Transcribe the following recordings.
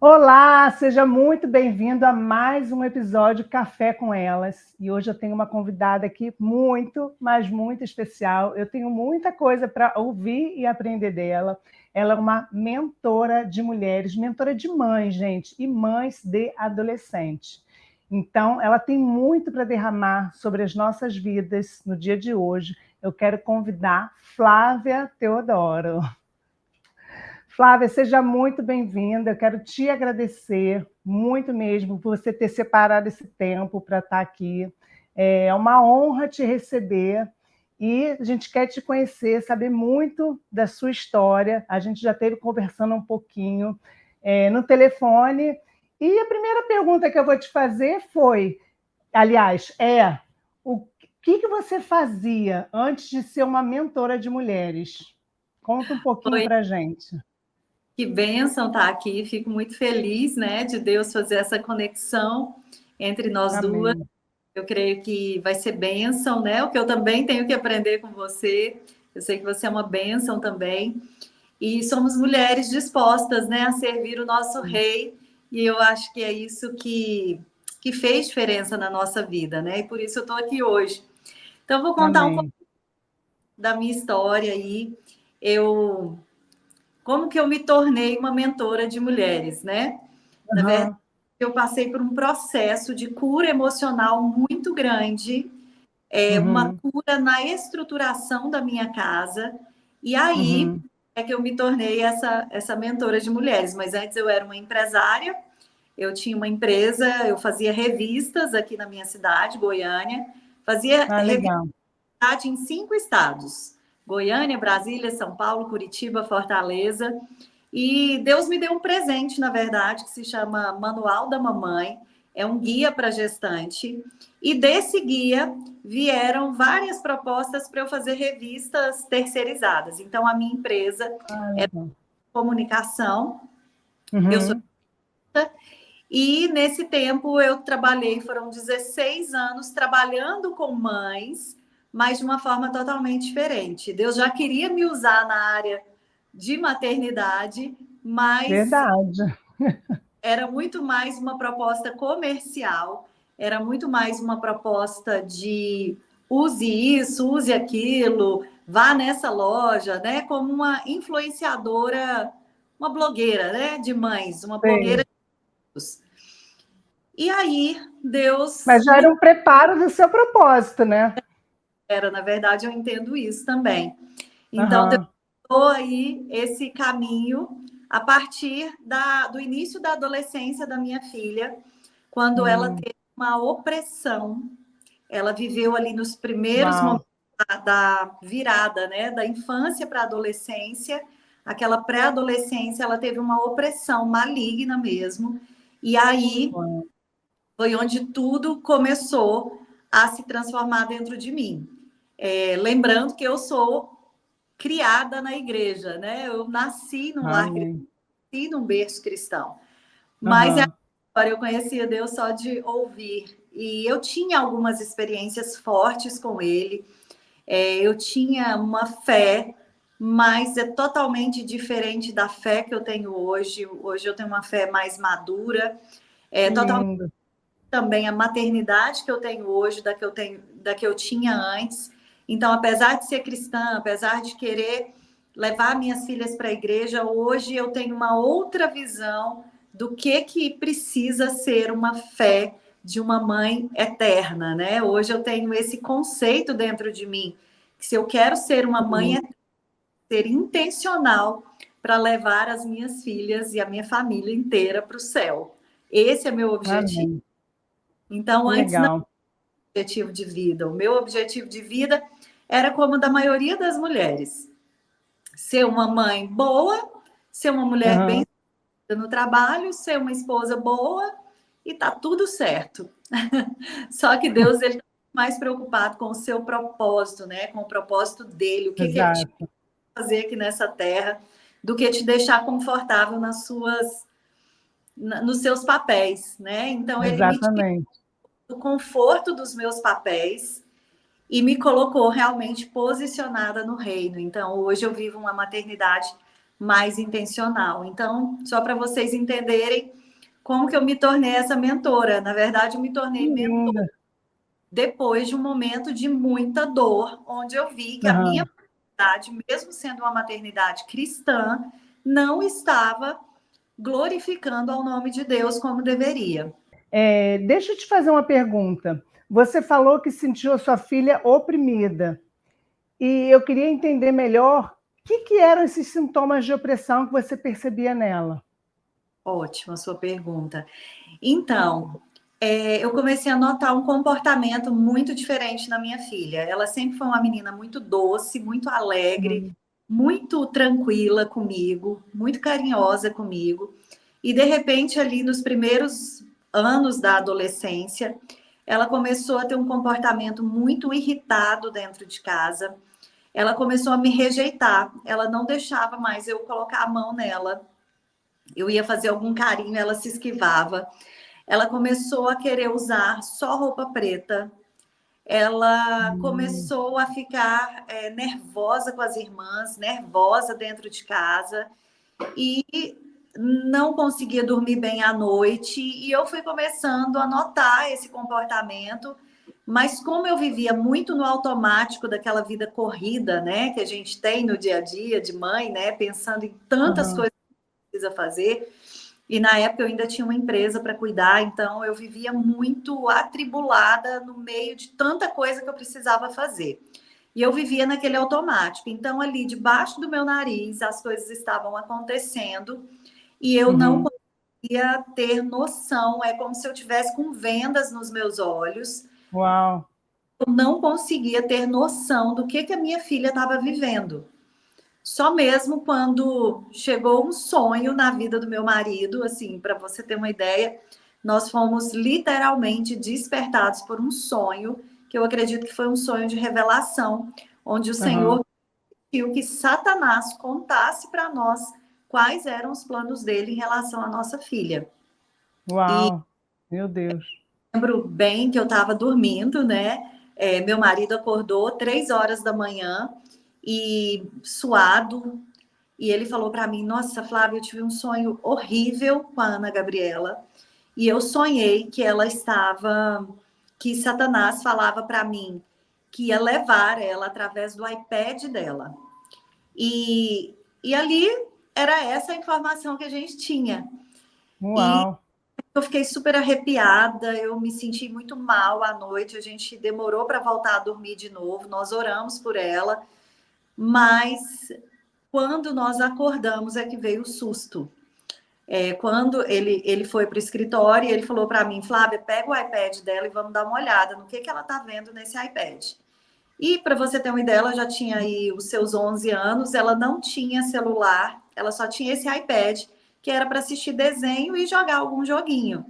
Olá, seja muito bem-vindo a mais um episódio Café com Elas. E hoje eu tenho uma convidada aqui muito, mas muito especial. Eu tenho muita coisa para ouvir e aprender dela. Ela é uma mentora de mulheres, mentora de mães, gente, e mães de adolescentes. Então, ela tem muito para derramar sobre as nossas vidas no dia de hoje. Eu quero convidar Flávia Teodoro. Flávia, seja muito bem-vinda. Eu quero te agradecer muito mesmo por você ter separado esse tempo para estar aqui. É uma honra te receber e a gente quer te conhecer, saber muito da sua história. A gente já esteve conversando um pouquinho no telefone. E a primeira pergunta que eu vou te fazer foi, aliás, o que você fazia antes de ser uma mentora de mulheres? Conta um pouquinho Oi, para a gente. que bênção estar aqui. Fico muito feliz, né, de Deus fazer essa conexão entre nós duas. Amém. Eu creio que vai ser bênção, né? O que eu também tenho que aprender com você. Eu sei que você é uma bênção também. E somos mulheres dispostas, né, a servir o nosso rei. E eu acho que é isso que fez diferença na nossa vida, né? E por isso eu estou aqui hoje. Então, eu vou contar um pouco Amém. da minha história aí. Eu Como que eu me tornei uma mentora de mulheres, né? Na verdade, Aham. eu passei por um processo de cura emocional muito grande, uma Uhum. cura na estruturação da minha casa, e aí Uhum. é que eu me tornei essa mentora de mulheres. Mas antes eu era uma empresária, eu tinha uma empresa, eu fazia revistas aqui na minha cidade, Goiânia, fazia Ah, revista legal. em 5 estados: Goiânia, Brasília, São Paulo, Curitiba, Fortaleza. E Deus me deu um presente, na verdade, que se chama Manual da Mamãe. É um guia para gestante. E desse guia vieram várias propostas para eu fazer revistas terceirizadas. Então, a minha empresa Ah, é legal. comunicação. Eu sou. Uhum. E nesse tempo eu trabalhei, foram 16 anos trabalhando com mães, mas de uma forma totalmente diferente. Deus já queria me usar na área de maternidade, mas Verdade. era muito mais uma proposta comercial, era muito mais uma proposta de use isso, use aquilo, vá nessa loja, né? Como uma influenciadora, uma blogueira, né? De mães, uma blogueira Sei. de todos. E aí, Deus Mas já me era um preparo do seu propósito, né? era, na verdade, eu entendo isso também. Então, Deus Aham. deu aí esse caminho a partir do início da adolescência da minha filha, quando ela Hum. teve uma opressão. Ela viveu ali nos primeiros Uau. momentos da virada, né, da infância para a adolescência, aquela pré-adolescência, ela teve uma opressão maligna mesmo. E aí Uau. foi onde tudo começou a se transformar dentro de mim. Lembrando que eu sou criada na igreja, né? Eu nasci num lar cristão, Amém. nasci num berço cristão. Mas Aham. agora eu conhecia Deus só de ouvir. E eu tinha algumas experiências fortes com Ele. Eu tinha uma fé, mas é totalmente diferente da fé que eu tenho hoje. Hoje eu tenho uma fé mais madura, Que totalmente lindo. também a maternidade que eu tenho hoje, da que eu tinha antes. Então, apesar de ser cristã, apesar de querer levar minhas filhas para a igreja, hoje eu tenho uma outra visão do que precisa ser uma fé de uma mãe eterna, né? Hoje eu tenho esse conceito dentro de mim, que se eu quero ser uma mãe eterna, ser intencional para levar as minhas filhas e a minha família inteira para o céu. Esse é meu objetivo. Amém. Então, Que antes não legal. era objetivo de vida. O meu objetivo de vida era como o da maioria das mulheres: ser uma mãe boa, ser uma mulher bem Aham. no trabalho, ser uma esposa boa e tá tudo certo. Só que Deus, ele tá mais preocupado com o seu propósito, né? Com o propósito dele, o que ele te Exato. fazer aqui nessa terra, do que te deixar confortável nos seus papéis, né? Então ele me tirou Exatamente. do conforto dos meus papéis e me colocou realmente posicionada no reino. Então, hoje eu vivo uma maternidade mais intencional. Então, só para vocês entenderem como que eu me tornei essa mentora. Na verdade, eu me tornei mentora Linda. depois de um momento de muita dor, onde eu vi que a minha Aham. maternidade, mesmo sendo uma maternidade cristã, não estava glorificando ao nome de Deus como deveria. Deixa eu te fazer uma pergunta. Você falou que sentiu a sua filha oprimida. E eu queria entender melhor que eram esses sintomas de opressão que você percebia nela. Ótima sua pergunta. Então, eu comecei a notar um comportamento muito diferente na minha filha. Ela sempre foi uma menina muito doce, muito alegre, Hum. muito tranquila comigo, muito carinhosa comigo. E de repente, ali nos primeiros anos da adolescência, ela começou a ter um comportamento muito irritado dentro de casa. Ela começou a me rejeitar. Ela não deixava mais eu colocar a mão nela. Eu ia fazer algum carinho, ela se esquivava. Ela começou a querer usar só roupa preta. Ela começou a ficar nervosa com as irmãs, nervosa dentro de casa e não conseguia dormir bem à noite. E eu fui começando a notar esse comportamento, mas como eu vivia muito no automático daquela vida corrida, né, que a gente tem no dia a dia de mãe, né, pensando em tantas Aham. coisas que precisa fazer. E na época eu ainda tinha uma empresa para cuidar, então eu vivia muito atribulada no meio de tanta coisa que eu precisava fazer. E eu vivia naquele automático. Então, ali debaixo do meu nariz, as coisas estavam acontecendo e eu não Uhum. conseguia ter noção. É como se eu tivesse com vendas nos meus olhos. Uau. Eu não conseguia ter noção do que a minha filha estava vivendo. Só mesmo quando chegou um sonho na vida do meu marido, assim, para você ter uma ideia, nós fomos literalmente despertados por um sonho, que eu acredito que foi um sonho de revelação, onde o Aham. Senhor pediu que Satanás contasse para nós quais eram os planos dele em relação à nossa filha. E Uau. Meu Deus. lembro bem que eu estava dormindo, né? Meu marido acordou 3 horas da manhã e suado. E ele falou para mim: Nossa, Flávia, eu tive um sonho horrível com a Ana Gabriela. E eu sonhei que ela estava, que Satanás falava para mim que ia levar ela através do iPad dela. E ali era essa a informação que a gente tinha. E Uau. eu fiquei super arrepiada, eu me senti muito mal à noite. A gente demorou para voltar a dormir de novo. Nós oramos por ela, mas quando nós acordamos é que veio o susto. Quando ele foi para o escritório, ele falou para mim: Flávia, pega o iPad dela e vamos dar uma olhada no que ela está vendo nesse iPad. E para você ter uma ideia, ela já tinha aí os seus 11 anos, ela não tinha celular, ela só tinha esse iPad, que era para assistir desenho e jogar algum joguinho.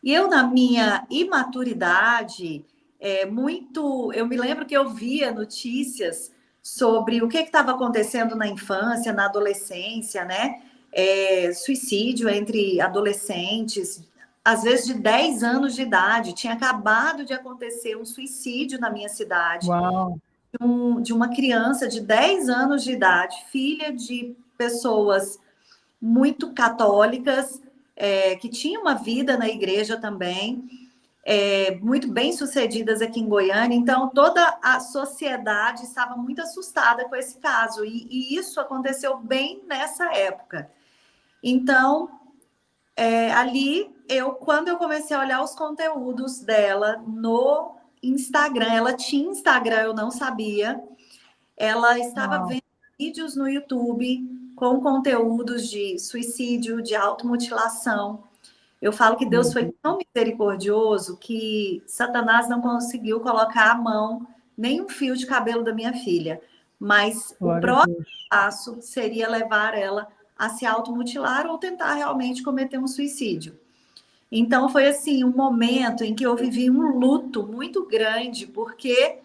E eu, na minha imaturidade, eu me lembro que eu via notícias sobre o que estava acontecendo na infância, na adolescência, né? Suicídio entre adolescentes, às vezes de 10 anos de idade. Tinha acabado de acontecer um suicídio na minha cidade, Uau. de uma criança de 10 anos de idade, filha de pessoas muito católicas, que tinham uma vida na igreja também, muito bem sucedidas aqui em Goiânia. Então, toda a sociedade estava muito assustada com esse caso, e isso aconteceu bem nessa época. Então, ali, quando eu comecei a olhar os conteúdos dela no Instagram, ela tinha Instagram, eu não sabia, ela estava Uau. vendo vídeos no YouTube com conteúdos de suicídio, de automutilação. Eu falo que Deus Meu foi Deus. tão misericordioso que Satanás não conseguiu colocar a mão, nem um fio de cabelo da minha filha. Mas o Glória a próximo Deus. passo seria levar ela a se automutilar ou tentar realmente cometer um suicídio. Então foi assim um momento em que eu vivi um luto muito grande, porque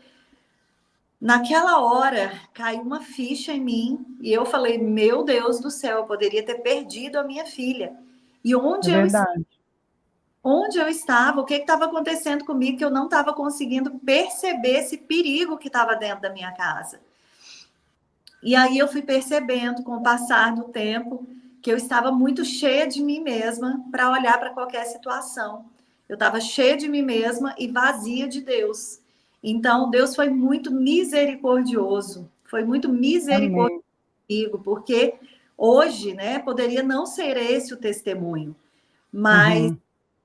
naquela hora caiu uma ficha em mim e eu falei: Meu Deus do céu, eu poderia ter perdido a minha filha. E É verdade. onde eu estava, o que estava acontecendo comigo, que eu não estava conseguindo perceber esse perigo que estava dentro da minha casa. E aí eu fui percebendo, com o passar do tempo, que eu estava muito cheia de mim mesma para olhar para qualquer situação. Eu estava cheia de mim mesma e vazia de Deus. Então, Deus foi muito misericordioso Amém. comigo, porque hoje, né, poderia não ser esse o testemunho, mas Uhum.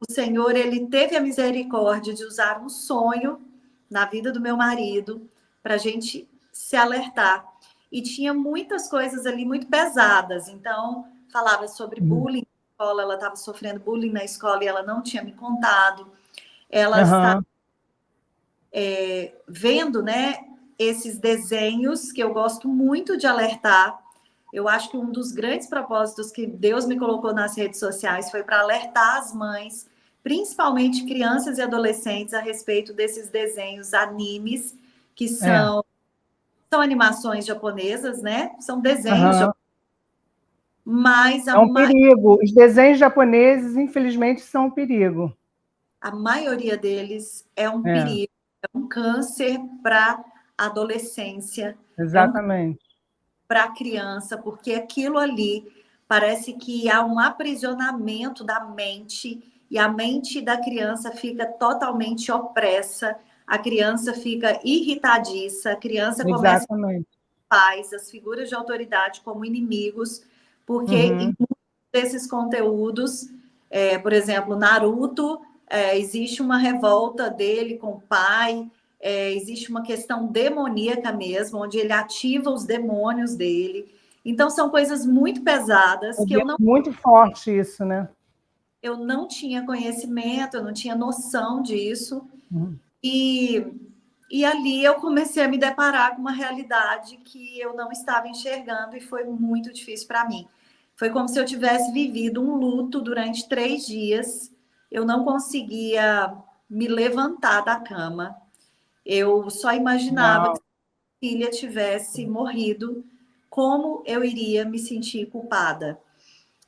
o Senhor, ele teve a misericórdia de usar um sonho na vida do meu marido para a gente se alertar. E tinha muitas coisas ali muito pesadas. Então, falava sobre Uhum. bullying na escola, ela estava sofrendo bullying na escola e ela não tinha me contado. Ela está Aham. vendo, né, esses desenhos que eu gosto muito de alertar. Eu acho que um dos grandes propósitos que Deus me colocou nas redes sociais foi para alertar as mães, principalmente crianças e adolescentes, a respeito desses desenhos animes, que É. são animações japonesas, né? São desenhos Aham. japoneses, mas É um perigo. Os desenhos japoneses, infelizmente, são um perigo. a maioria deles é um É, perigo, é um câncer para a adolescência, é um exatamente. para a criança, porque aquilo ali parece que há um aprisionamento da mente e a mente da criança fica totalmente opressa, a criança fica irritadiça, a criança começa Exatamente. a pais, as figuras de autoridade como inimigos, porque em Uhum. muitos desses conteúdos, por exemplo, Naruto, existe uma revolta dele com o pai, existe uma questão demoníaca mesmo, onde ele ativa os demônios dele. Então, são coisas muito pesadas Eu que vejo muito forte isso, né? eu não tinha conhecimento, eu não tinha noção disso. Uhum. E, e ali eu comecei a me deparar com uma realidade que eu não estava enxergando e foi muito difícil para mim. Foi como se eu tivesse vivido um luto durante 3 dias. Eu não conseguia me levantar da cama. Eu só imaginava que Uau. se a filha tivesse morrido, como eu iria me sentir culpada.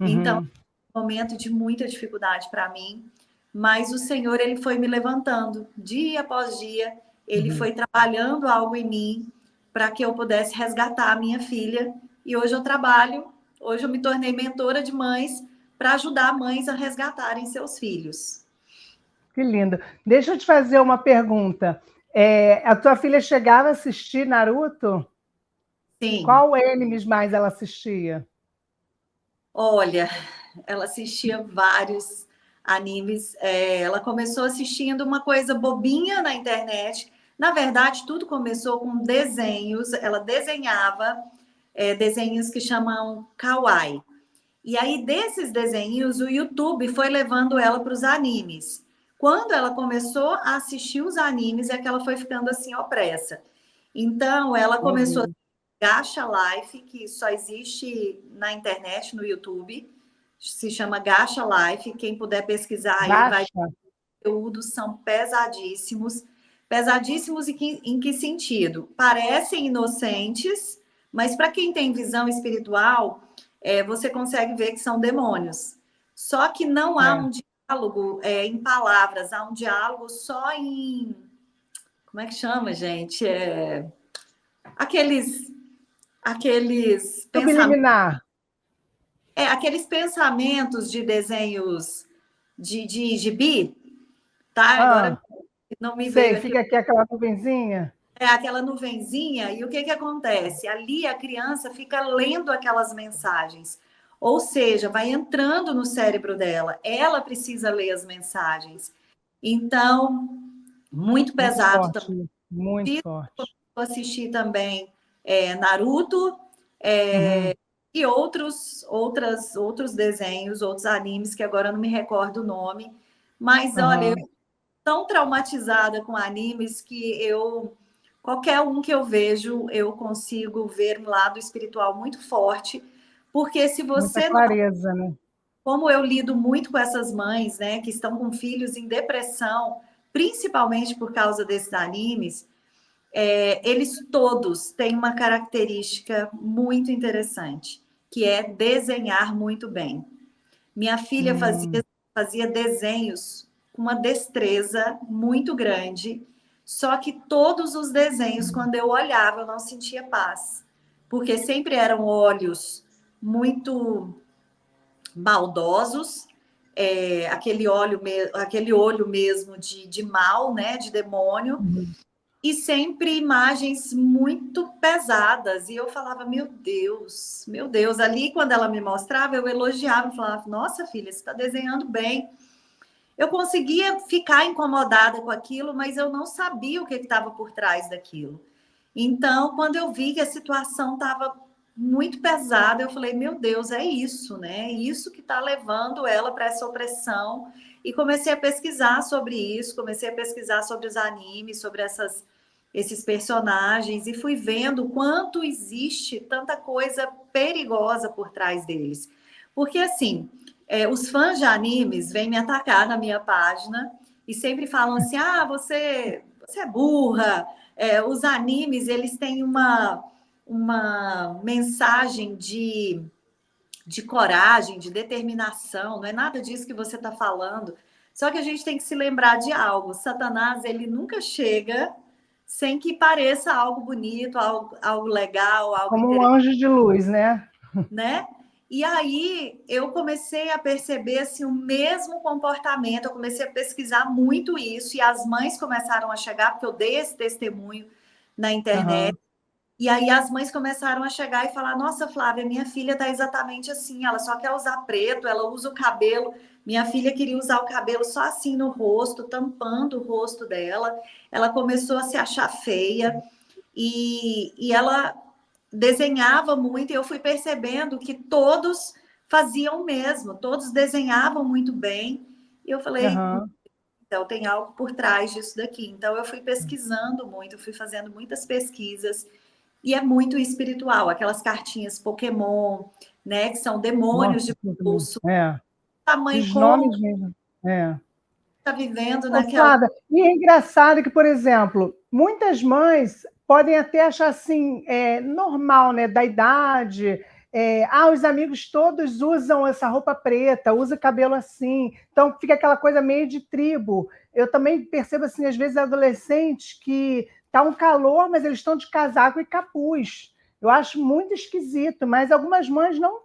Então, Uhum. um momento de muita dificuldade para mim, mas o Senhor, ele foi me levantando dia após dia, ele Uhum. foi trabalhando algo em mim para que eu pudesse resgatar a minha filha. E hoje eu trabalho, hoje eu me tornei mentora de mães para ajudar mães a resgatarem seus filhos. Que lindo. Deixa eu te fazer uma pergunta. A tua filha chegava a assistir Naruto? Sim, Qual animes mais ela assistia? olha, ela assistia vários animes. Ela começou assistindo uma coisa bobinha na internet. Na verdade, tudo começou com desenhos. Ela desenhava desenhos que chamam kawaii. E aí, desses desenhos, o YouTube foi levando ela para os animes. Quando ela começou a assistir os animes, é que ela foi ficando assim, opressa. Então, ela Meu começou a Deus. Gacha Life, que só existe na internet, no YouTube. Se chama Gacha Life. Quem puder pesquisar aí vai ver. Baixa? Conteúdos são pesadíssimos. Pesadíssimos em que sentido? Parecem inocentes, mas para quem tem visão espiritual, você consegue ver que são demônios. Só que não há É. um diálogo em palavras, há um diálogo só em. Como é que chama, gente? Aqueles, aqueles pensamentos. Subliminar. Aqueles pensamentos de desenhos de gibi, tá? Agora Ah, não me sei, veio aqui. fica aqui aquela nuvenzinha. Aquela nuvenzinha, e o que acontece? Ali a criança fica lendo aquelas mensagens, ou seja, vai entrando no cérebro dela, ela precisa ler as mensagens. Então, muito Muito pesado também. forte, muito forte. Assistir também Naruto Uhum. e outros desenhos, outros animes, que agora eu não me recordo o nome. Mas, olha, Aham. tão traumatizada com animes que qualquer um que eu vejo, eu consigo ver um lado espiritual muito forte, porque se Muita você não, clareza, né? como eu lido muito com essas mães, né, que estão com filhos em depressão, principalmente por causa desses animes, eles todos têm uma característica muito interessante, que é desenhar muito bem. Minha filha Hum, fazia desenhos com uma destreza muito grande, só que todos os desenhos, quando eu olhava, eu não sentia paz. porque sempre eram olhos muito maldosos, aquele olho mesmo de mal, né, de demônio, e sempre imagens muito pesadas. E eu falava, meu Deus. Ali, quando ela me mostrava, eu elogiava, falava, nossa, filha, você está desenhando bem. Eu conseguia ficar incomodada com aquilo, mas eu não sabia o que estava por trás daquilo. Então, quando eu vi que a situação estava muito pesada, eu falei, meu Deus, é isso, né? É isso que está levando ela para essa opressão. E comecei a pesquisar sobre isso, comecei a pesquisar sobre os animes, sobre esses personagens, e fui vendo o quanto existe tanta coisa perigosa por trás deles. Porque, assim, os fãs de animes vêm me atacar na minha página e sempre falam assim, você é burra. Os animes, eles têm uma mensagem de coragem, de determinação, não é nada disso que você está falando. Só que a gente tem que se lembrar de algo. Satanás, ele nunca chega sem que pareça algo bonito, algo legal, algo Como um interessante, anjo de luz, né? né? E aí eu comecei a perceber assim, o mesmo comportamento, eu comecei a pesquisar muito isso, e as mães começaram a chegar, porque eu dei esse testemunho na internet. Uhum. E aí as mães começaram a chegar e falar, nossa, Flávia, minha filha está exatamente assim, ela só quer usar preto, ela usa o cabelo, minha filha queria usar o cabelo só assim no rosto, tampando o rosto dela, ela começou a se achar feia, e ela desenhava muito, e eu fui percebendo que todos faziam o mesmo, todos desenhavam muito bem, e eu falei, Uhum. então tem algo por trás disso daqui. Então eu fui pesquisando muito, fui fazendo muitas pesquisas, e é muito espiritual, aquelas cartinhas Pokémon, né, que são demônios Nossa, de muito bom. bolso, É. tamanho Os como nomes mesmo. É. está vivendo Ô, naquela. Flávia, e é engraçado que, por exemplo, muitas mães podem até achar assim, normal, né, da idade. Os amigos todos usam essa roupa preta, usa cabelo assim, então fica aquela coisa meio de tribo. Eu também percebo assim, às vezes, adolescentes que tá um calor, mas eles estão de casaco e capuz. Eu acho muito esquisito, mas algumas mães não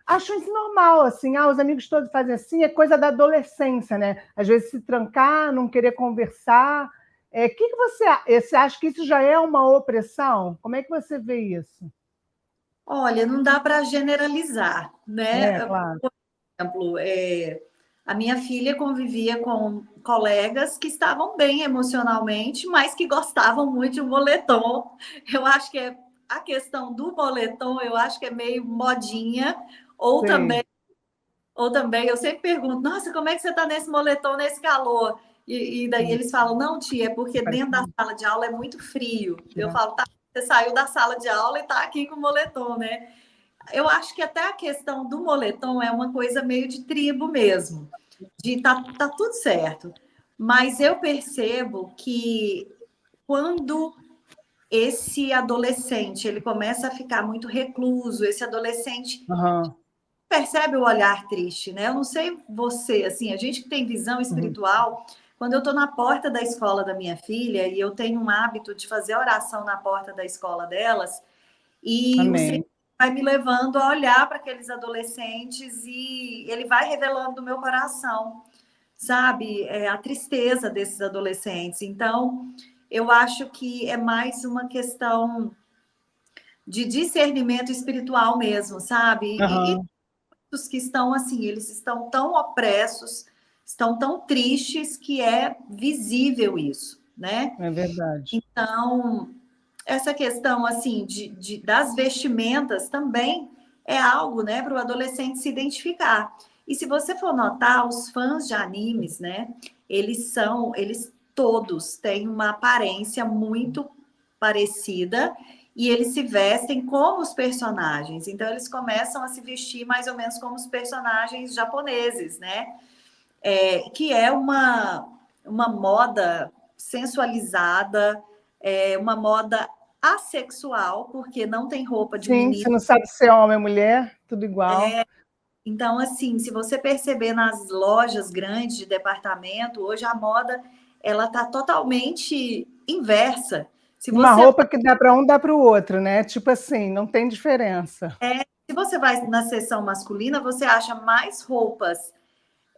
acho isso normal, assim, os amigos todos fazem assim, é coisa da adolescência, né? Às vezes se trancar, não querer conversar. Que você acha que isso já é uma opressão? Como é que você vê isso? Olha, não dá para generalizar, É, né? claro. Por exemplo, a minha filha convivia com colegas que estavam bem emocionalmente, mas que gostavam muito de um moletom. Eu acho que a questão do moletom, eu acho que é meio modinha, ou também, Sei. ou também eu sempre pergunto, nossa, como é que você está nesse moletom, nesse calor? E daí eles falam, não, tia, é porque dentro da sala de aula é muito frio. Eu falo, tá, você saiu da sala de aula e está aqui com o moletom, né? Eu acho que até a questão do moletom é uma coisa meio de tribo mesmo, de tá tudo certo. Mas eu percebo que quando esse adolescente ele começa a ficar muito recluso, esse adolescente Uhum. percebe o olhar triste, né? Eu não sei você, assim, a gente que tem visão Uhum. espiritual, quando eu estou na porta da escola da minha filha e eu tenho um hábito de fazer oração na porta da escola delas, e o Senhor Amém. vai me levando a olhar para aqueles adolescentes e ele vai revelando no meu coração, sabe, a tristeza desses adolescentes. Então, eu acho que é mais uma questão de discernimento espiritual mesmo, sabe? E Uhum. os que estão assim, eles estão tão opressos, estão tão tristes que é visível isso, né? É verdade. Então, essa questão assim das vestimentas também é algo, né, para o adolescente se identificar. E se você for notar, os fãs de animes, né, eles todos têm uma aparência muito parecida e eles se vestem como os personagens. Então eles começam a se vestir mais ou menos como os personagens japoneses, né? Que é uma moda sensualizada, uma moda assexual, porque não tem roupa de Sim, menino. você não sabe se é homem ou mulher, tudo igual. Então, assim, se você perceber nas lojas grandes de departamento, hoje a moda ela está totalmente inversa. Se Uma você roupa que dá para um, dá para o outro, né? Tipo assim, não tem diferença. se você vai na seção masculina, você acha mais roupas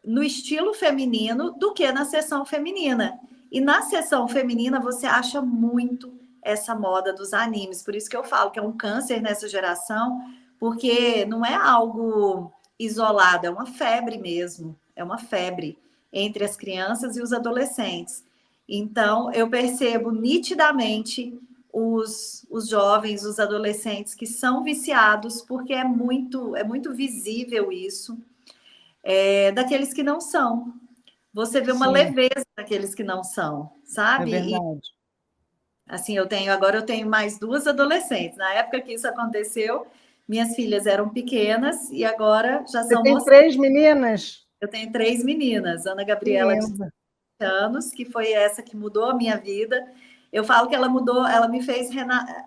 no estilo feminino do que na seção feminina. E na seção feminina você acha muito essa moda dos animes. Por isso que eu falo que é um câncer nessa geração, porque não é algo isolado, é uma febre mesmo, é uma febre entre as crianças e os adolescentes. Então, eu percebo nitidamente os jovens, os adolescentes que são viciados, porque é muito visível isso, daqueles que não são. Você vê uma Sim, leveza daqueles que não são, é sabe? E verdade. assim, eu tenho mais duas adolescentes. Na época que isso aconteceu, minhas filhas eram pequenas e agora já Você são tem moças. 3 meninas? Eu tenho três meninas, Ana Que Gabriela de linda. anos, que foi essa que mudou a minha vida. Eu falo que ela mudou, ela me fez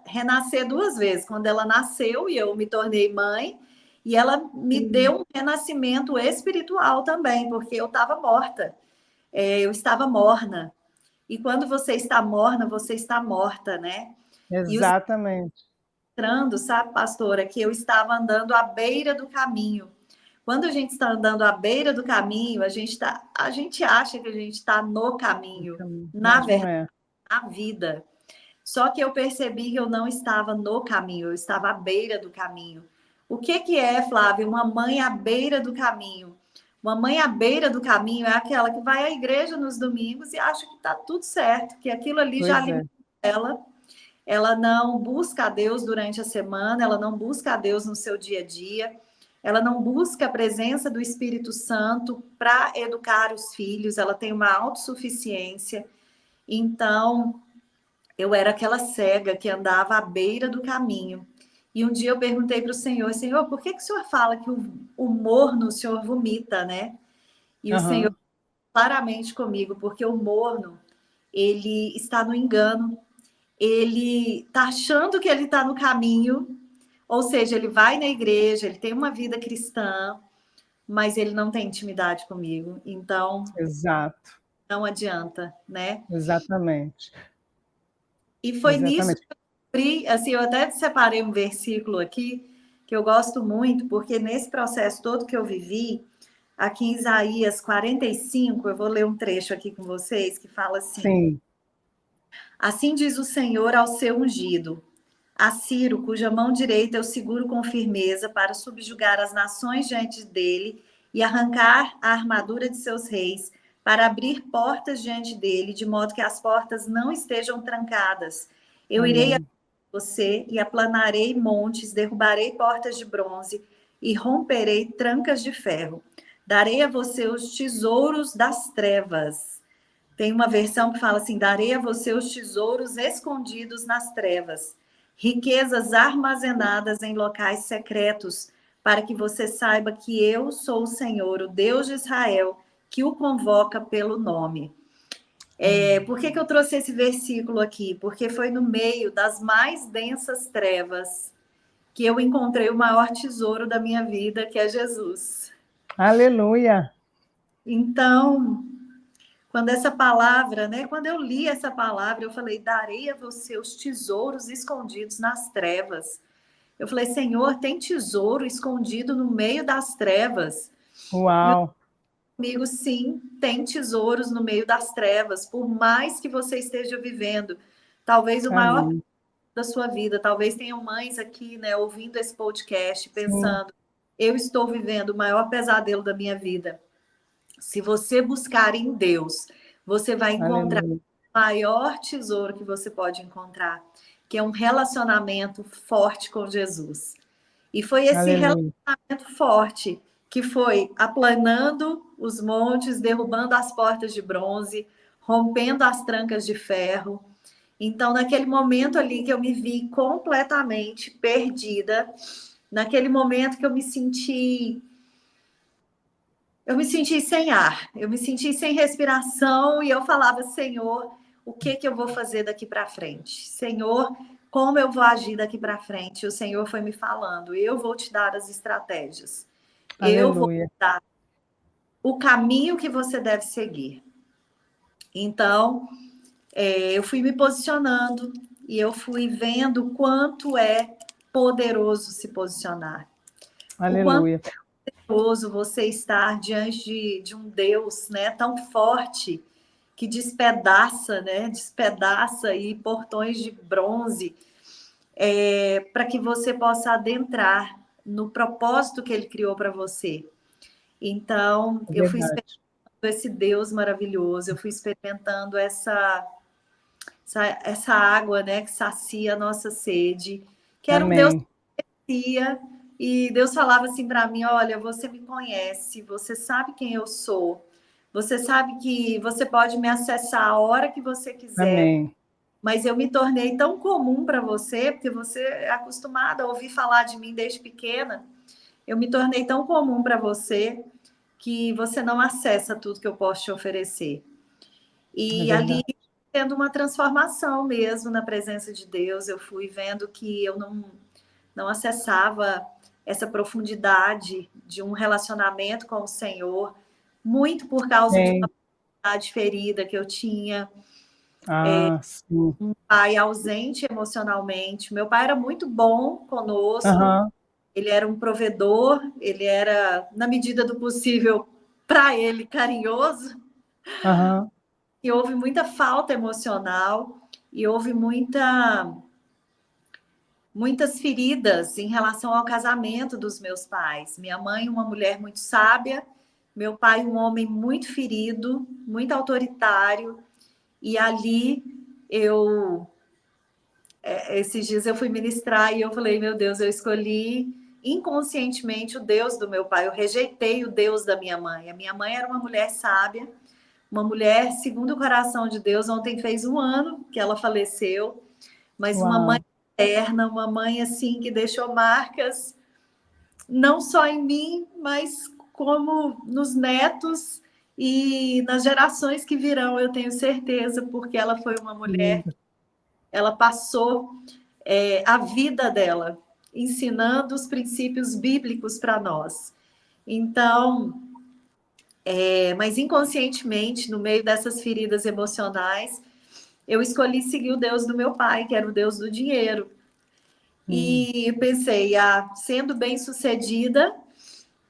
renascer duas vezes, quando ela nasceu e eu me tornei mãe, e ela me Sim, deu um renascimento espiritual também, porque eu estava morta, eu estava morna. E quando você está morna, você está morta, né? E o exatamente. entrando, sabe, pastora, que eu estava andando à beira do caminho. Quando a gente está andando à beira do caminho, a gente acha que a gente está no caminho, na Mas não verdade, é. na vida. Só que eu percebi que eu não estava no caminho, eu estava à beira do caminho. O que que é, Flávia, uma mãe à beira do caminho? Uma mãe à beira do caminho é aquela que vai à igreja nos domingos e acha que está tudo certo, que aquilo ali já Pois é. alimenta ela. Ela não busca a Deus durante a semana, ela não busca a Deus no seu dia a dia, ela não busca a presença do Espírito Santo para educar os filhos, ela tem uma autossuficiência. Então, eu era aquela cega que andava à beira do caminho. E um dia eu perguntei para o Senhor, Senhor, por que o Senhor fala que o morno o Senhor vomita, né? E o Senhor Aham. claramente comigo, porque o morno, ele está no engano, ele está achando que ele está no caminho, ou seja, ele vai na igreja, ele tem uma vida cristã, mas ele não tem intimidade comigo. Então, Exato. não adianta, né? Exatamente. E foi nisso Exatamente. que eu descobri, assim, eu até separei um versículo aqui que eu gosto muito, porque nesse processo todo que eu vivi, aqui em Isaías 45, eu vou ler um trecho aqui com vocês que fala assim: Sim. Assim diz o Senhor ao seu ungido, a Ciro, cuja mão direita eu seguro com firmeza para subjugar as nações diante dele e arrancar a armadura de seus reis, para abrir portas diante dele, de modo que as portas não estejam trancadas. Eu irei a Amém. você e aplanarei montes, derrubarei portas de bronze e romperei trancas de ferro. Darei a você os tesouros das trevas. Tem uma versão que fala assim: darei a você os tesouros escondidos nas trevas, riquezas armazenadas em locais secretos, para que você saiba que eu sou o Senhor, o Deus de Israel, que o convoca pelo nome. Por que eu trouxe esse versículo aqui? Porque foi no meio das mais densas trevas que eu encontrei o maior tesouro da minha vida, que é Jesus. Aleluia. Então, quando essa palavra, né? Quando eu li essa palavra, eu falei: darei a você os tesouros escondidos nas trevas. Eu falei: Senhor, tem tesouro escondido no meio das trevas. E o Uau. comigo, sim, tem tesouros no meio das trevas. Por mais que você esteja vivendo, talvez o maior Amém. da sua vida, talvez tenham mães aqui, né, ouvindo esse podcast, Sim. pensando: eu estou vivendo o maior pesadelo da minha vida. Se você buscar em Deus, você vai encontrar Aleluia. o maior tesouro que você pode encontrar, que é um relacionamento forte com Jesus. E foi esse Aleluia. relacionamento forte que foi aplanando os montes, derrubando as portas de bronze, rompendo as trancas de ferro. Então, naquele momento ali que eu me vi completamente perdida, naquele momento que eu me senti sem ar, eu me senti sem respiração e eu falava: Senhor, o que que eu vou fazer daqui para frente? Senhor, como eu vou agir daqui para frente? O Senhor foi me falando: eu vou te dar as estratégias, eu vou te Aleluia. dar o caminho que você deve seguir. Então, eu fui me posicionando e eu fui vendo o quanto é poderoso se posicionar. O quanto Aleluia. é poderoso você estar diante de um Deus, né, tão forte que despedaça, né, despedaça aí portões de bronze, para que você possa adentrar no propósito que ele criou para você. Então, É eu fui verdade. experimentando esse Deus maravilhoso, eu fui experimentando essa água, né, que sacia a nossa sede, que era um Deus Amém. que sacia, e Deus falava assim para mim: olha, você me conhece, você sabe quem eu sou, você sabe que você pode me acessar a hora que você quiser, Amém. mas eu me tornei tão comum para você, porque você é acostumada a ouvir falar de mim desde pequena, eu me tornei tão comum para você que você não acessa tudo que eu posso te oferecer. É E ali, verdade. tendo uma transformação mesmo na presença de Deus, eu fui vendo que eu não acessava essa profundidade de um relacionamento com o Senhor, muito por causa de uma Sim. personalidade ferida que eu tinha, Sim. um pai ausente emocionalmente. Meu pai era muito bom conosco, Aham, ele era um provedor, ele era, na medida do possível, para ele, carinhoso, aham. e houve muita falta emocional, e houve muitas feridas em relação ao casamento dos meus pais. Minha mãe, uma mulher muito sábia, meu pai, um homem muito ferido, muito autoritário, e ali eu esses dias eu fui ministrar e eu falei, meu Deus, eu escolhi inconscientemente o Deus do meu pai, eu rejeitei o Deus da minha mãe. A minha mãe era uma mulher sábia, uma mulher segundo o coração de Deus. Ontem fez 1 ano que ela faleceu, mas uma mãe Uau. eterna, uma mãe assim que deixou marcas não só em mim, mas como nos netos e nas gerações que virão, eu tenho certeza, porque ela foi uma mulher, Lindo. ela passou a vida dela ensinando os princípios bíblicos para nós. Então, mas inconscientemente, no meio dessas feridas emocionais, eu escolhi seguir o Deus do meu pai, que era o Deus do dinheiro. E pensei, sendo bem-sucedida,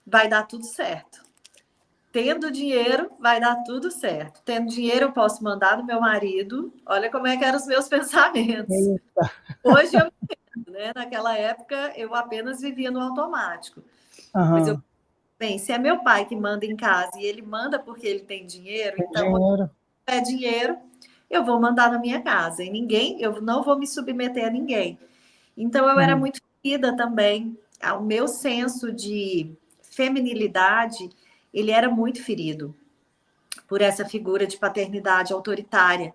vai dar tudo certo. Tendo dinheiro, vai dar tudo certo. Tendo dinheiro, eu posso mandar no meu marido. Olha como é que eram os meus pensamentos. Eita. Hoje eu entendo, né? Naquela época, eu apenas vivia no automático. Mas eu, Aham. bem, se é meu pai que manda em casa e ele manda porque ele tem dinheiro, Tem então, dinheiro. se é dinheiro, eu vou mandar na minha casa. E ninguém, eu não vou me submeter a ninguém. Então, eu era Uhum. muito ferida também. O meu senso de feminilidade, ele era muito ferido por essa figura de paternidade autoritária.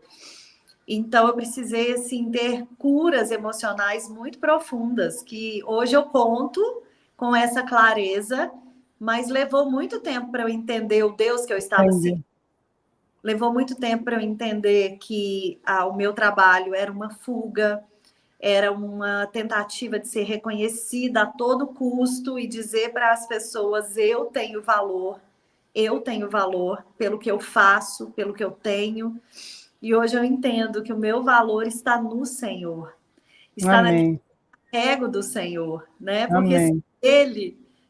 Então, eu precisei, assim, ter curas emocionais muito profundas, que hoje eu conto com essa clareza, mas levou muito tempo para eu entender o Deus que eu estava seguindo. Entendi. Levou muito tempo para eu entender que o meu trabalho era uma fuga, era uma tentativa de ser reconhecida a todo custo e dizer para as pessoas: eu tenho valor pelo que eu faço, pelo que eu tenho. E hoje eu entendo que o meu valor está no Senhor, está naquele Amém. ego do Senhor, né? Porque Amém.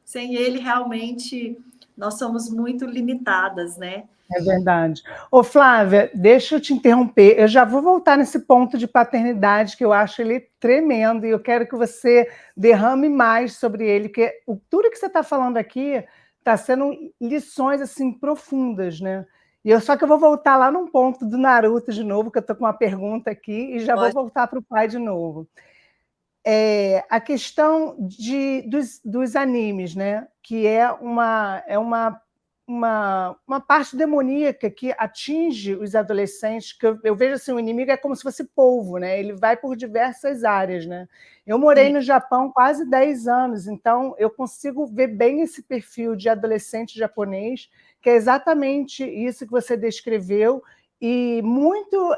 sem ele realmente nós somos muito limitadas, né? É verdade. Ô, Flávia, deixa eu te interromper. Eu já vou voltar nesse ponto de paternidade, que eu acho ele tremendo, e eu quero que você derrame mais sobre ele, porque tudo que você está falando aqui está sendo lições assim profundas, né? Só que eu vou voltar lá num ponto do Naruto de novo, que eu estou com uma pergunta aqui, e já vou Pode. voltar para o pai de novo. A questão dos animes, né? Que é uma parte demoníaca que atinge os adolescentes, que eu vejo assim, o inimigo é como se fosse polvo, né? Ele vai por diversas áreas, né? Eu morei Sim. no Japão quase 10 anos, então eu consigo ver bem esse perfil de adolescente japonês, que é exatamente isso que você descreveu, e muito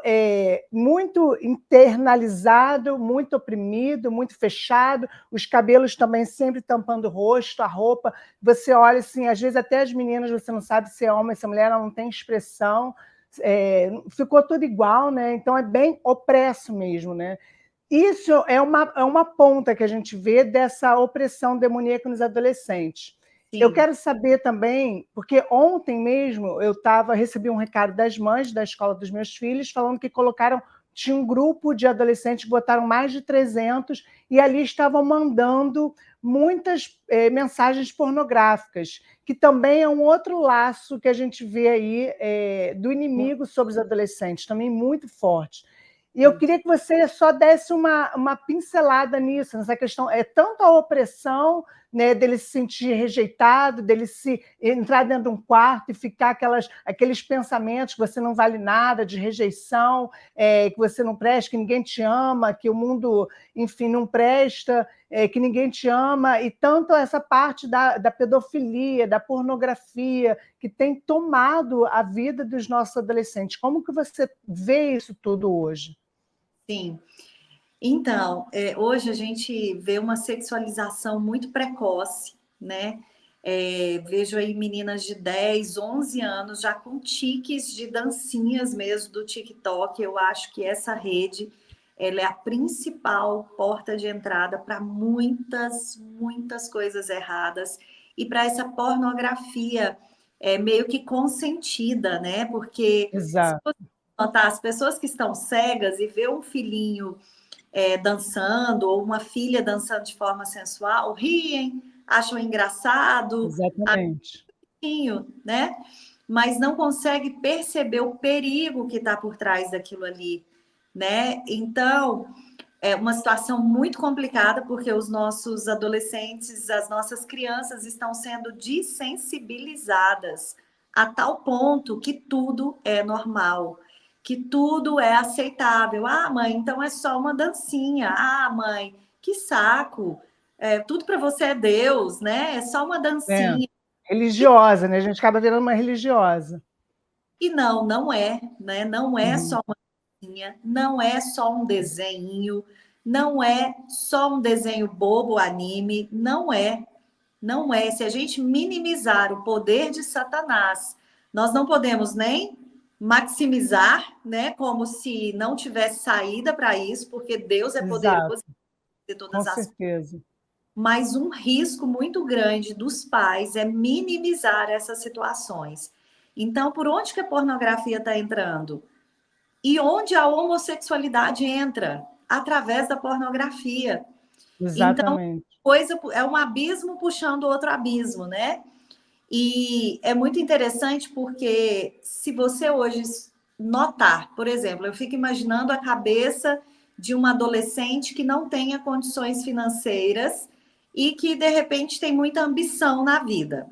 internalizado, muito oprimido, muito fechado, os cabelos também sempre tampando o rosto, a roupa. Você olha assim, às vezes até as meninas, você não sabe se é homem, se é mulher, ela não tem expressão, ficou tudo igual, né? Então é bem opresso mesmo, né? Isso é uma ponta que a gente vê dessa opressão demoníaca nos adolescentes. Eu Sim. quero saber também, porque ontem mesmo recebi um recado das mães da escola dos meus filhos falando que tinha um grupo de adolescentes, botaram mais de 300 e ali estavam mandando muitas mensagens pornográficas, que também é um outro laço que a gente vê aí do inimigo sobre os adolescentes, também muito forte. E eu queria que você só desse uma pincelada nisso, nessa questão. É tanto a opressão, né, dele se sentir rejeitado, dele se entrar dentro de um quarto e ficar aqueles pensamentos que você não vale nada, de rejeição, que você não presta, que ninguém te ama, que o mundo, enfim, não presta, que ninguém te ama, e tanto essa parte da pedofilia, da pornografia, que tem tomado a vida dos nossos adolescentes. Como que você vê isso tudo hoje? Sim. Então, hoje a gente vê uma sexualização muito precoce, né? Vejo aí meninas de 10, 11 anos já com tiques de dancinhas mesmo do TikTok. Eu acho que essa rede ela é a principal porta de entrada para muitas, muitas coisas erradas e para essa pornografia meio que consentida, né? Porque se Exato. você notar, as pessoas que estão cegas e vê um filhinho dançando, ou uma filha dançando de forma sensual, riem, acham engraçado, Exatamente. né? Mas não consegue perceber o perigo que está por trás daquilo ali, né? Então, é uma situação muito complicada, porque os nossos adolescentes, as nossas crianças estão sendo desensibilizadas a tal ponto que tudo é normal, que tudo é aceitável. Ah, mãe, então é só uma dancinha. Ah, mãe, que saco. Tudo para você é Deus, né? É só uma É. dancinha. Religiosa, né? A gente acaba virando uma religiosa. E não, não é, né? Não é Uhum. só uma dancinha, não é só um desenho, não é só um desenho bobo, anime, não é. Não é. Se a gente minimizar o poder de Satanás, nós não podemos nem maximizar, né? Como se não tivesse saída para isso, porque Deus é Exato, poderoso de com todas as. certeza. Mas um risco muito grande dos pais é minimizar essas situações. Então, por onde que a pornografia está entrando? E onde a homossexualidade entra? Através da pornografia. Então, Exatamente. coisa é um abismo puxando outro abismo, né? E é muito interessante porque se você hoje notar, por exemplo, eu fico imaginando a cabeça de uma adolescente que não tenha condições financeiras e que de repente tem muita ambição na vida.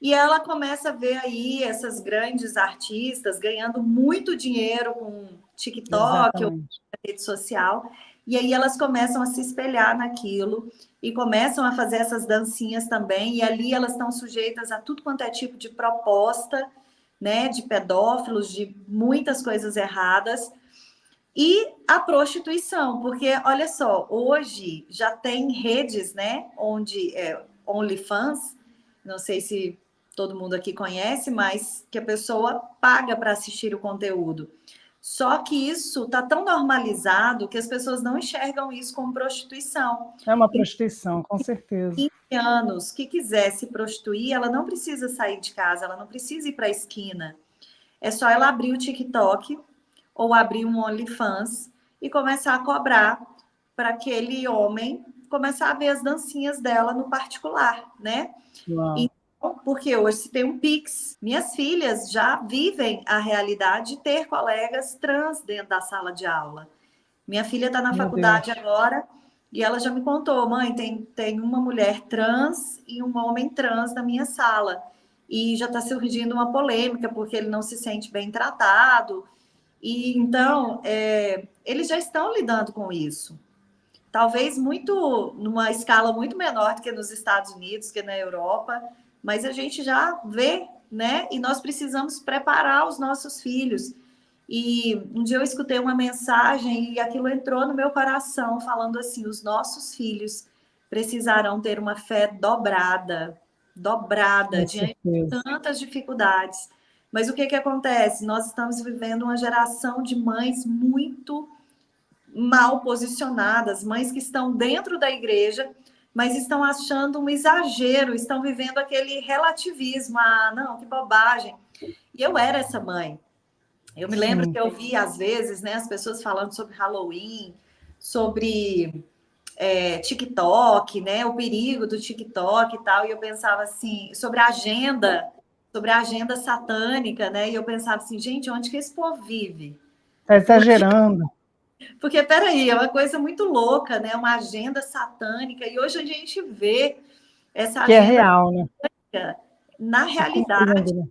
E ela começa a ver aí essas grandes artistas ganhando muito dinheiro com TikTok ou Exatamente. rede social, e aí elas começam a se espelhar naquilo e começam a fazer essas dancinhas também, e ali elas estão sujeitas a tudo quanto é tipo de proposta, né, de pedófilos, de muitas coisas erradas, e a prostituição, porque olha só, hoje já tem redes, né, onde OnlyFans, não sei se todo mundo aqui conhece, mas que a pessoa paga para assistir o conteúdo. Só que isso está tão normalizado que as pessoas não enxergam isso como prostituição. É uma Em prostituição, com certeza. 15 anos que quiser se prostituir, ela não precisa sair de casa, ela não precisa ir para a esquina. É só ela abrir o TikTok ou abrir um OnlyFans e começar a cobrar para aquele homem começar a ver as dancinhas dela no particular, né? Uau. Então, porque hoje se tem um Pix. Minhas filhas já vivem a realidade de ter colegas trans dentro da sala de aula. Minha filha está na Meu faculdade Deus. agora e ela já me contou, mãe, tem uma mulher trans e um homem trans na minha sala. E já está surgindo uma polêmica porque ele não se sente bem tratado. E então, eles já estão lidando com isso. Talvez muito numa escala muito menor do que nos Estados Unidos, que na Europa, mas a gente já vê, né? E nós precisamos preparar os nossos filhos. E um dia eu escutei uma mensagem e aquilo entrou no meu coração, falando assim: os nossos filhos precisarão ter uma fé dobrada, dobrada, Com diante de certeza. tantas dificuldades. Mas o que que acontece? Nós estamos vivendo uma geração de mães muito mal posicionadas, mães que estão dentro da igreja, mas estão achando um exagero, estão vivendo aquele relativismo. Ah, não, que bobagem. E eu era essa mãe. Eu me lembro que eu vi, às vezes, né, as pessoas falando sobre Halloween, sobre TikTok, né, o perigo do TikTok e tal, e eu pensava assim, sobre a agenda satânica, né, e eu pensava assim, gente, onde que esse povo vive? Está exagerando. Porque, peraí, é uma coisa muito louca, né, uma agenda satânica, e hoje a gente vê essa Que é agenda real, né? na Se realidade. cumprindo, né?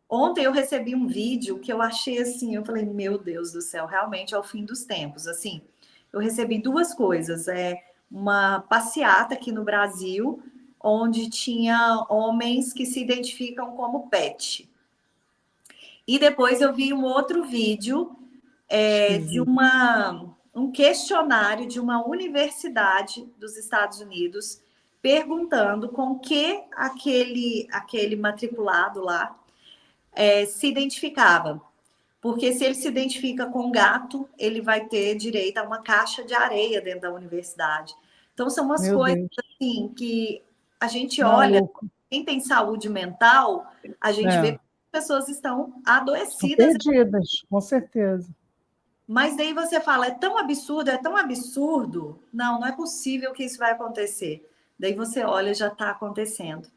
Ontem eu recebi um vídeo que eu achei assim, eu falei, meu Deus do céu, realmente é o fim dos tempos. Assim, eu recebi duas coisas, uma passeata aqui no Brasil, onde tinha homens que se identificam como pet. E depois eu vi um outro vídeo de um questionário de uma universidade dos Estados Unidos perguntando com que aquele matriculado lá se identificava. Porque se ele se identifica com gato, ele vai ter direito a uma caixa de areia dentro da universidade. Então, são umas Meu coisas Deus, assim que a gente olha, maluco. quem tem saúde mental, a gente vê É, que as pessoas estão estão adoecidas. perdidas, com certeza. Mas daí você fala, é tão absurdo. Não, não é possível que isso vai acontecer. Daí você olha, já está acontecendo.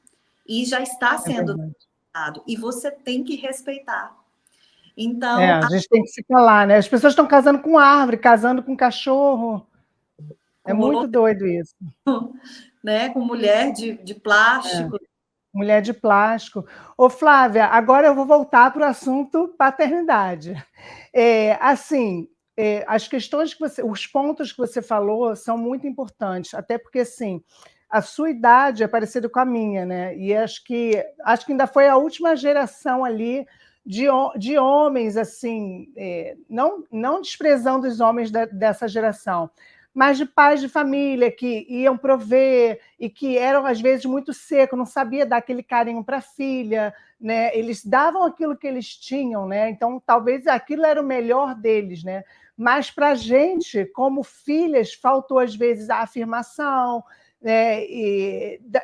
E já está É sendo verdade. dado. E você tem que respeitar. É, Então, a gente tem que se calar, né? As pessoas estão casando com árvore, casando com cachorro. É com muito doido isso. né, com mulher de É. plástico. Mulher de plástico. Ô, Flávia, agora eu vou voltar para o assunto paternidade. Assim, as questões que os pontos que você falou são muito importantes, até porque, assim, a sua idade é parecida com a minha, né? E acho que ainda foi a última geração ali de homens, assim, não desprezando os homens dessa geração, mas de pais de família que iam prover e que eram, às vezes, muito secos, não sabia dar aquele carinho para a filha, né? Eles davam aquilo que eles tinham, né? Então, talvez aquilo era o melhor deles, né? Mas para a gente, como filhas, faltou, às vezes, a afirmação, né?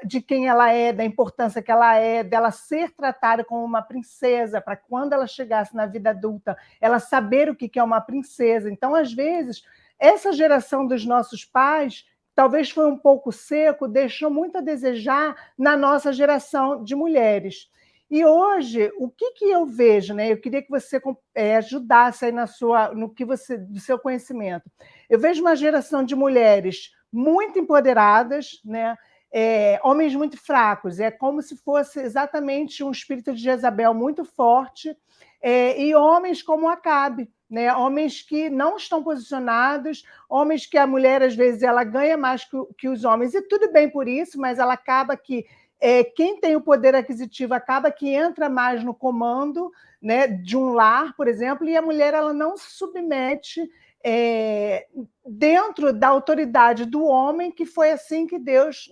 De quem ela é, da importância que ela é, dela ser tratada como uma princesa, para quando ela chegasse na vida adulta, ela saber o que é uma princesa. Então, às vezes, essa geração dos nossos pais talvez foi um pouco seco, deixou muito a desejar na nossa geração de mulheres. E hoje, o que eu vejo, né? Eu queria que você ajudasse aí no que você, do seu conhecimento. Eu vejo uma geração de mulheres muito empoderadas, né? Homens muito fracos. É como se fosse exatamente um espírito de Jezabel muito forte, e homens como Acabe, né? Homens que não estão posicionados, homens que a mulher, às vezes, ela ganha mais que os homens, e tudo bem por isso, mas ela acaba que quem tem o poder aquisitivo acaba que entra mais no comando, né, de um lar, por exemplo, e a mulher ela não se submete dentro da autoridade do homem, que foi assim que Deus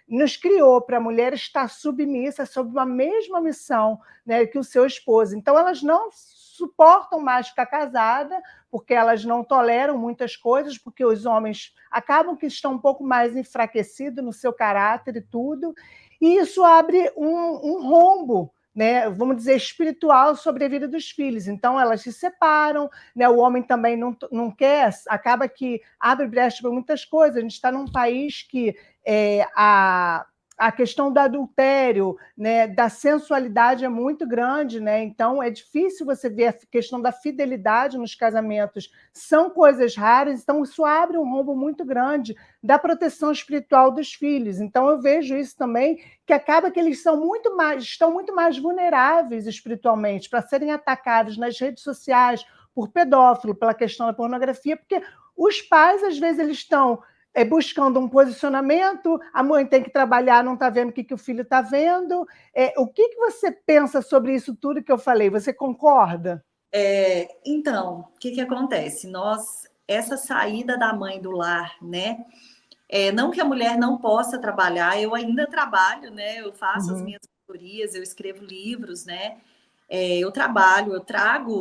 nos criou, para a mulher estar submissa sob uma mesma missão, né, que o seu esposo. Então, elas não suportam mais ficar casada, porque elas não toleram muitas coisas, porque os homens acabam que estão um pouco mais enfraquecidos no seu caráter e tudo, e isso abre um rombo, né, vamos dizer, espiritual sobre a vida dos filhos. Então, elas se separam, né, o homem também não quer, acaba que abre brecha para muitas coisas. A gente está num país que a questão do adultério, né, da sensualidade é muito grande, né? Então é difícil você ver a questão da fidelidade nos casamentos, são coisas raras, então isso abre um rombo muito grande da proteção espiritual dos filhos. Então eu vejo isso também, que acaba que eles estão muito mais vulneráveis espiritualmente para serem atacados nas redes sociais por pedófilo, pela questão da pornografia, porque os pais, às vezes, eles estão buscando um posicionamento, a mãe tem que trabalhar, não está vendo o que o filho está vendo. O que você pensa sobre isso tudo que eu falei? Você concorda? Então, o que acontece? Essa saída da mãe do lar, né? Não que a mulher não possa trabalhar, eu ainda trabalho, né? Eu faço as minhas mentorias, eu escrevo livros, né? Eu trabalho, eu trago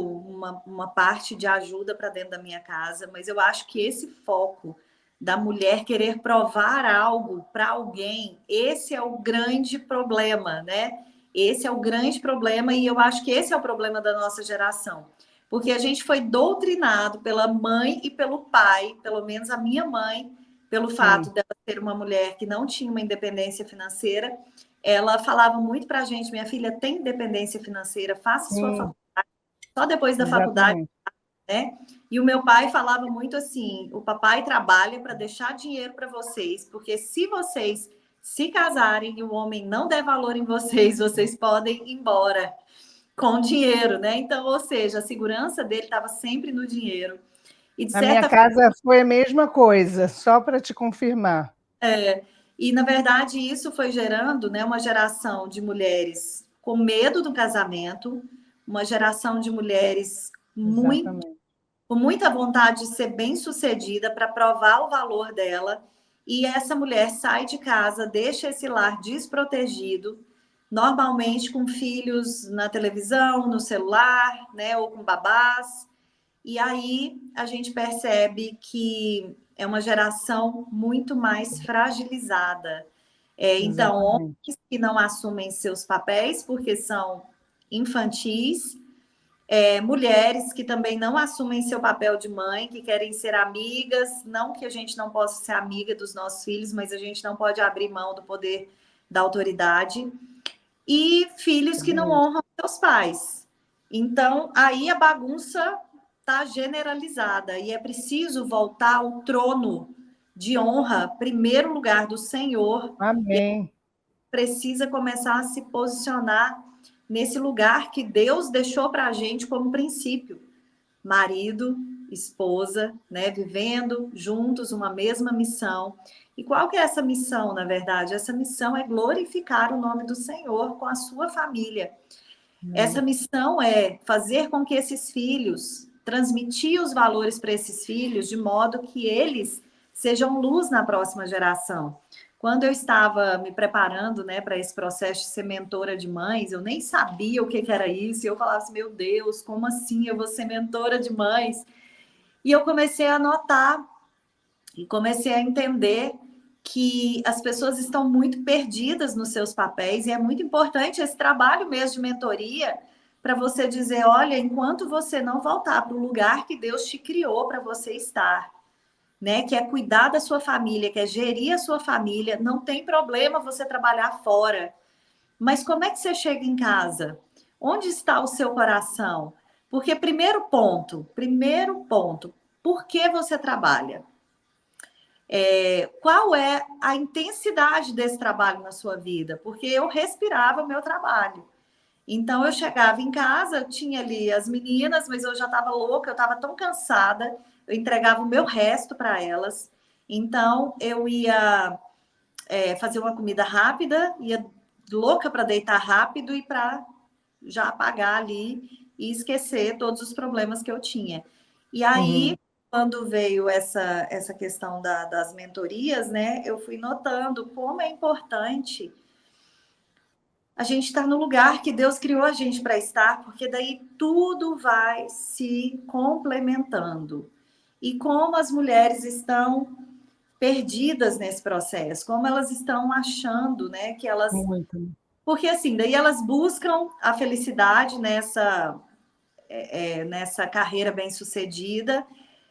uma parte de ajuda para dentro da minha casa, mas eu acho que esse foco da mulher querer provar algo para alguém, esse é o grande problema, né? Esse é o grande problema, e eu acho que esse é o problema da nossa geração. Porque a gente foi doutrinado pela mãe e pelo pai, pelo menos a minha mãe, pelo fato Sim, dela ser uma mulher que não tinha uma independência financeira. Ela falava muito para a gente: minha filha tem independência financeira, faça sua sim, faculdade, só depois da faculdade, exatamente. né? E o meu pai falava muito assim: o papai trabalha para deixar dinheiro para vocês, porque se vocês se casarem e o homem não der valor em vocês, vocês podem ir embora com dinheiro, né? Então, ou seja, a segurança dele estava sempre no dinheiro. E de Na minha certa casa foi a mesma coisa, só para te confirmar. E, na verdade, isso foi gerando, né, uma geração de mulheres com medo do casamento, uma geração de mulheres Exatamente. com muita vontade de ser bem-sucedida para provar o valor dela. E essa mulher sai de casa, deixa esse lar desprotegido, normalmente com filhos na televisão, no celular, né, ou com babás. E aí a gente percebe que é uma geração muito mais fragilizada. Então, Exatamente. homens que não assumem seus papéis porque são infantis, mulheres que também não assumem seu papel de mãe, que querem ser amigas, não que a gente não possa ser amiga dos nossos filhos, mas a gente não pode abrir mão do poder da autoridade, e filhos que não honram seus pais. Então, aí a bagunça está generalizada e é preciso voltar ao trono de honra, primeiro lugar do Senhor, Amém. precisa começar a se posicionar nesse lugar que Deus deixou para a gente como princípio. Marido, esposa, né, vivendo juntos uma mesma missão. E qual que é essa missão, na verdade? Essa missão é glorificar o nome do Senhor com a sua família. Essa Amém. missão é fazer com que esses filhos, transmitir os valores para esses filhos, de modo que eles sejam luz na próxima geração. Quando eu estava me preparando, né, para esse processo de ser mentora de mães, eu nem sabia o que era isso, e eu falava assim: meu Deus, como assim eu vou ser mentora de mães? E eu comecei a anotar e comecei a entender que as pessoas estão muito perdidas nos seus papéis, e é muito importante esse trabalho mesmo de mentoria para você dizer: olha, enquanto você não voltar para o lugar que Deus te criou para você estar, né, que é cuidar da sua família, que é gerir a sua família, não tem problema você trabalhar fora. Mas como é que você chega em casa? Onde está o seu coração? Porque primeiro ponto, por que você trabalha? Qual é a intensidade desse trabalho na sua vida? Porque eu respirava o meu trabalho. Então eu chegava em casa, eu tinha ali as meninas, mas eu já estava louca, eu estava tão cansada, eu entregava o meu resto para elas. Então eu ia fazer uma comida rápida, ia louca para deitar rápido e para já apagar ali e esquecer todos os problemas que eu tinha. E aí, Uhum. quando veio essa questão das mentorias, né, eu fui notando como é importante a gente estar no lugar que Deus criou a gente para estar, porque daí tudo vai se complementando. E como as mulheres estão perdidas nesse processo, como elas estão achando, né, que elas... Muito. Porque assim, daí elas buscam a felicidade nessa carreira bem-sucedida,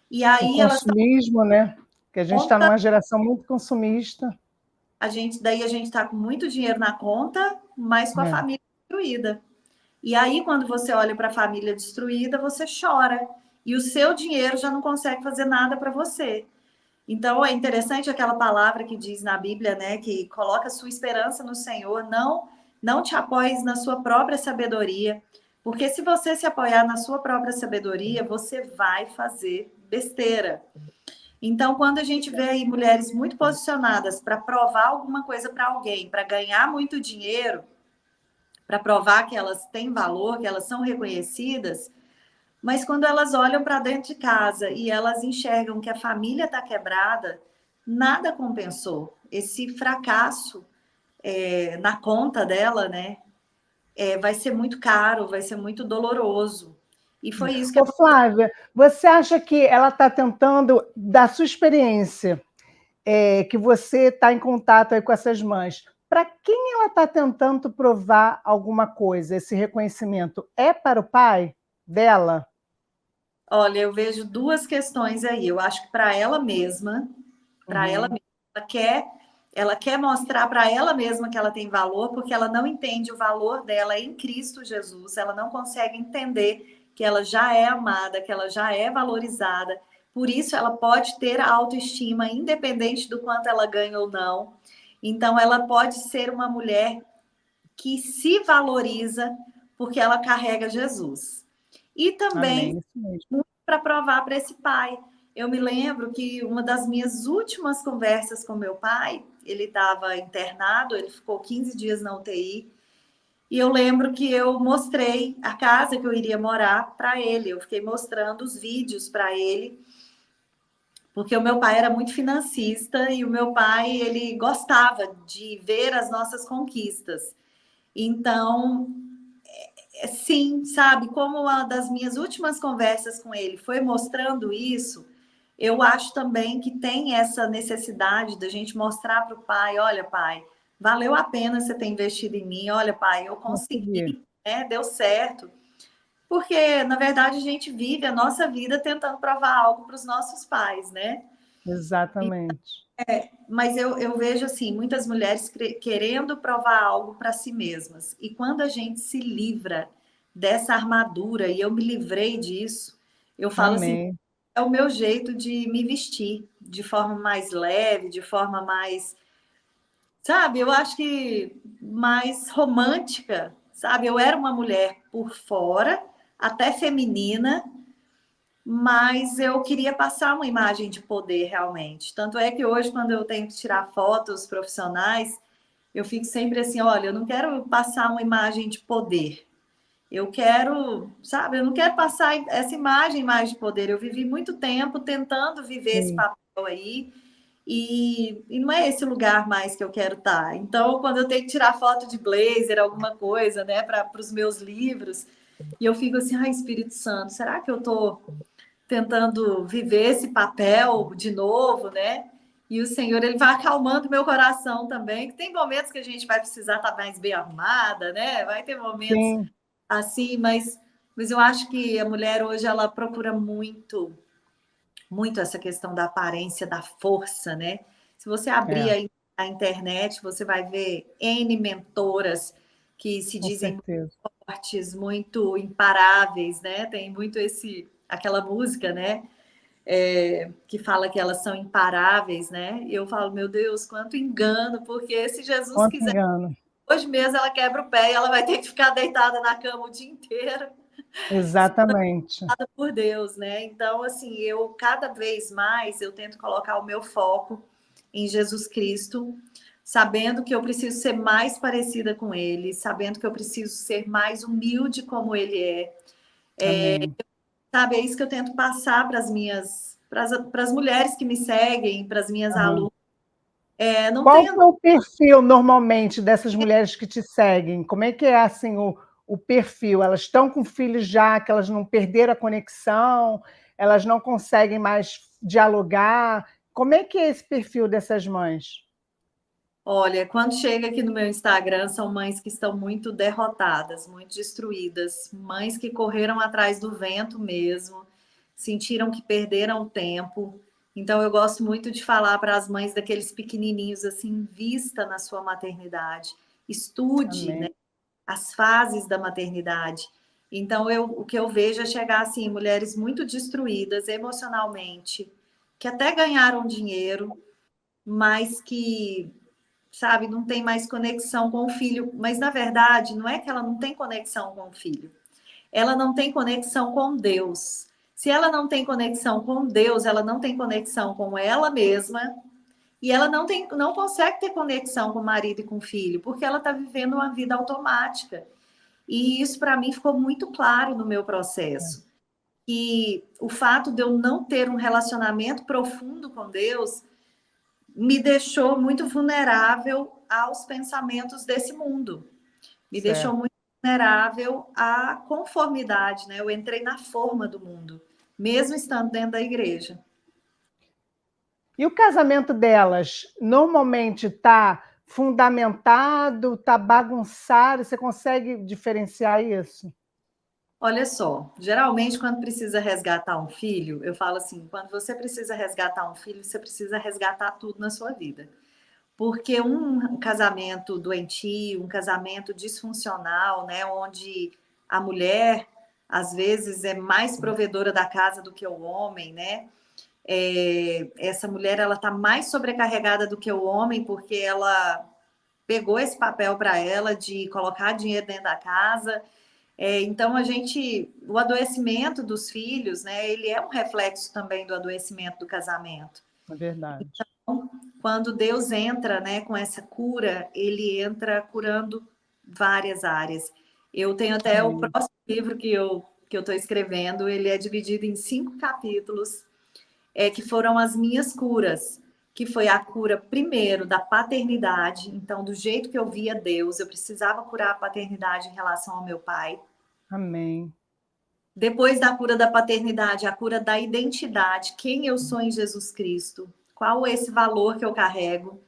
e O aí elas consumismo, né? Que a gente está conta, numa geração muito consumista. daí a gente está com muito dinheiro na conta, mas com a É. família destruída. E aí, quando você olha para a família destruída, você chora. E o seu dinheiro já não consegue fazer nada para você. Então, é interessante aquela palavra que diz na Bíblia, né? Que coloca sua esperança no Senhor, não te apoies na sua própria sabedoria. Porque se você se apoiar na sua própria sabedoria, você vai fazer besteira. Então, quando a gente vê aí mulheres muito posicionadas para provar alguma coisa para alguém, para ganhar muito dinheiro, para provar que elas têm valor, que elas são reconhecidas, mas quando elas olham para dentro de casa e elas enxergam que a família está quebrada, nada compensou. Esse fracasso na conta dela, né? vai ser muito caro, vai ser muito doloroso. E foi isso que Ô, Flávia, você acha que ela está tentando, da sua experiência, que você está em contato aí com essas mães, para quem ela está tentando provar alguma coisa, esse reconhecimento? É para o pai dela? Olha, eu vejo duas questões aí. Eu acho que para ela Uhum. mesma, ela quer mostrar para ela mesma que ela tem valor, porque ela não entende o valor dela em Cristo Jesus. Ela não consegue entender que ela já é amada, que ela já é valorizada. Por isso, ela pode ter a autoestima, independente do quanto ela ganha ou não. Então, ela pode ser uma mulher que se valoriza porque ela carrega Jesus. E também Amém, isso mesmo. para provar para esse pai. Eu me lembro que uma das minhas últimas conversas com meu pai, ele estava internado, ele ficou 15 dias na UTI, e eu lembro que eu mostrei a casa que eu iria morar para ele, eu fiquei mostrando os vídeos para ele, porque o meu pai era muito financista e o meu pai, ele gostava de ver as nossas conquistas. Então, sim, sabe, como uma das minhas últimas conversas com ele foi mostrando isso, eu acho também que tem essa necessidade da gente mostrar para o pai, olha, pai, valeu a pena você ter investido em mim, olha, pai, eu Consegui. consegui, né, deu certo. Porque, na verdade, a gente vive a nossa vida tentando provar algo para os nossos pais, né? Exatamente. Mas eu vejo assim, muitas mulheres querendo provar algo para si mesmas. E quando a gente se livra dessa armadura, e eu me livrei disso, eu falo assim, Amém. é o meu jeito de me vestir de forma mais leve, de forma mais, sabe, eu acho que mais romântica, sabe? Eu era uma mulher por fora, até feminina, mas eu queria passar uma imagem de poder realmente. Tanto é que hoje, quando eu tenho que tirar fotos profissionais, eu fico sempre assim: olha, eu não quero passar uma imagem de poder. Eu quero, sabe, eu não quero passar essa imagem mais de poder. Eu vivi muito tempo tentando viver esse Sim. papel aí, e não é esse lugar mais que eu quero estar. Então, quando eu tenho que tirar foto de blazer, alguma coisa, né, para os meus livros, e eu fico assim: ai, Espírito Santo, será que eu estou tentando viver esse papel de novo, né? E o Senhor, ele vai acalmando meu coração também, que tem momentos que a gente vai precisar estar mais bem arrumada, né? Vai ter momentos Sim, assim, mas eu acho que a mulher hoje, ela procura muito essa questão da aparência, da força, né? Se você abrir é, a internet, você vai ver N mentoras que se com dizem certeza. fortes, muito imparáveis, né? Tem muito aquela música, né? Que fala que elas são imparáveis, né? E eu falo, meu Deus, quanto engano, porque se Jesus Quanto quiser, engano. hoje mesmo ela quebra o pé e ela vai ter que ficar deitada na cama o dia inteiro, Exatamente. segurada por Deus, né? Então, assim, eu cada vez mais eu tento colocar o meu foco em Jesus Cristo, sabendo que eu preciso ser mais parecida com Ele, sabendo que eu preciso ser mais humilde como Ele é. Amém. Sabe, é isso que eu tento passar para as mulheres que me seguem, para as minhas Aham. alunas. Não Qual tenha que é o perfil, normalmente, dessas mulheres que te seguem? Como é que é, assim, o perfil? Elas estão com filhos já, que elas não perderam a conexão, elas não conseguem mais dialogar? Como é que é esse perfil dessas mães? Olha, quando chega aqui no meu Instagram, são mães que estão muito derrotadas, muito destruídas, mães que correram atrás do vento mesmo, sentiram que perderam o tempo. Então, eu gosto muito de falar para as mães daqueles pequenininhos assim, invista na sua maternidade, estude, né, Amém. as fases da maternidade. Então, o que eu vejo é chegar assim, mulheres muito destruídas emocionalmente, que até ganharam dinheiro, mas que, sabe, não tem mais conexão com o filho. Mas, na verdade, não é que ela não tem conexão com o filho, ela não tem conexão com Deus. Se ela não tem conexão com Deus, ela não tem conexão com ela mesma e ela não consegue ter conexão com o marido e com o filho, porque ela está vivendo uma vida automática. E isso, para mim, ficou muito claro no meu processo. E o fato de eu não ter um relacionamento profundo com Deus me deixou muito vulnerável aos pensamentos desse mundo. Me deixou Certo. muito vulnerável à conformidade, né? Eu entrei na forma do mundo, mesmo estando dentro da igreja. E o casamento delas normalmente está fundamentado, está bagunçado? Você consegue diferenciar isso? Olha só, geralmente quando precisa resgatar um filho, eu falo assim, quando você precisa resgatar um filho, você precisa resgatar tudo na sua vida. Porque um casamento doentio, um casamento disfuncional, né, onde a mulher às vezes é mais provedora da casa do que o homem, né? Essa mulher ela está mais sobrecarregada do que o homem porque ela pegou esse papel para ela de colocar dinheiro dentro da casa. Então o adoecimento dos filhos, né? Ele é um reflexo também do adoecimento do casamento. É verdade. Então, quando Deus entra, né, com essa cura, ele entra curando várias áreas. Eu tenho até o próximo livro que eu estou escrevendo, ele é dividido em 5 capítulos, que foram as minhas curas, que foi a cura, primeiro, da paternidade. Então, do jeito que eu via Deus, eu precisava curar a paternidade em relação ao meu pai. Amém. Depois da cura da paternidade, a cura da identidade, quem eu sou em Jesus Cristo, qual é esse valor que eu carrego.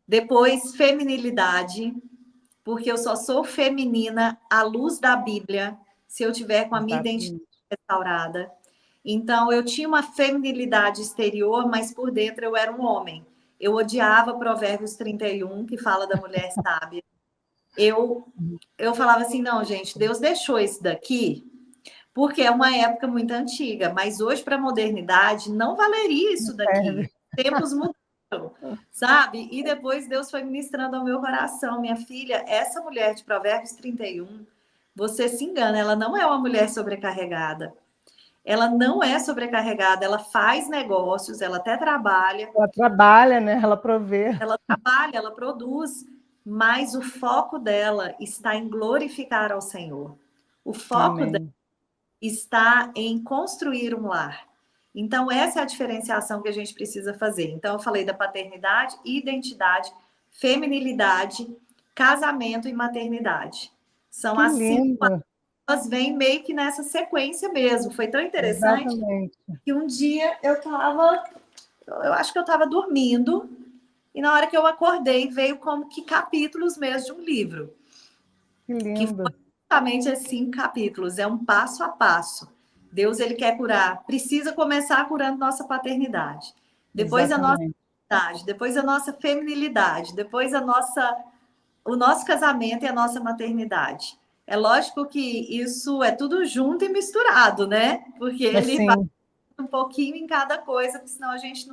Depois, feminilidade, porque eu só sou feminina à luz da Bíblia se eu tiver com a minha identidade restaurada. Então, eu tinha uma feminilidade exterior, mas por dentro eu era um homem. Eu odiava Provérbios 31, que fala da mulher sábia. Eu falava assim, não, gente, Deus deixou isso daqui porque é uma época muito antiga, mas hoje, para a modernidade, não valeria isso daqui. Tempos mudaram, sabe? E depois Deus foi ministrando ao meu coração, minha filha, essa mulher de Provérbios 31, você se engana, ela não é uma mulher sobrecarregada. Ela não é sobrecarregada, ela faz negócios, ela até trabalha. Ela trabalha, né? Ela provê. Ela trabalha, ela produz, mas o foco dela está em glorificar ao Senhor. O foco dela está em construir um lar. Então, essa é a diferenciação que a gente precisa fazer. Então, eu falei da paternidade, identidade, feminilidade, casamento e maternidade. São as 5, elas vêm meio que nessa sequência mesmo. Foi tão interessante que um dia eu acho que eu estava dormindo, e na hora que eu acordei, veio como que capítulos mesmo de um livro. Que lindo. Que foi justamente 5 capítulos, é um passo a passo. Deus, ele quer curar, precisa começar curando nossa paternidade. Depois a nossa idade, depois a nossa feminilidade, depois o nosso casamento e a nossa maternidade. É lógico que isso é tudo junto e misturado, né? Porque ele vai um pouquinho em cada coisa, porque senão a gente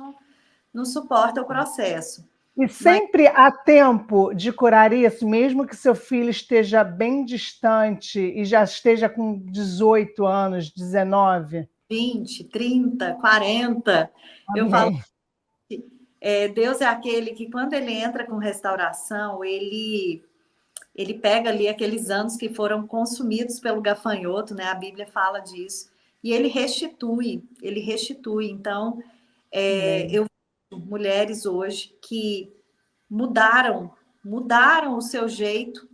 não suporta o processo. E sempre há tempo de curar isso, mesmo que seu filho esteja bem distante e já esteja com 18 anos, 19? 20, 30, 40. Amém. Eu falo Deus é aquele que, quando ele entra com restauração, ele pega ali aqueles anos que foram consumidos pelo gafanhoto, né? A Bíblia fala disso. E ele restitui, ele restitui. Então, eu vejo mulheres hoje que mudaram o seu jeito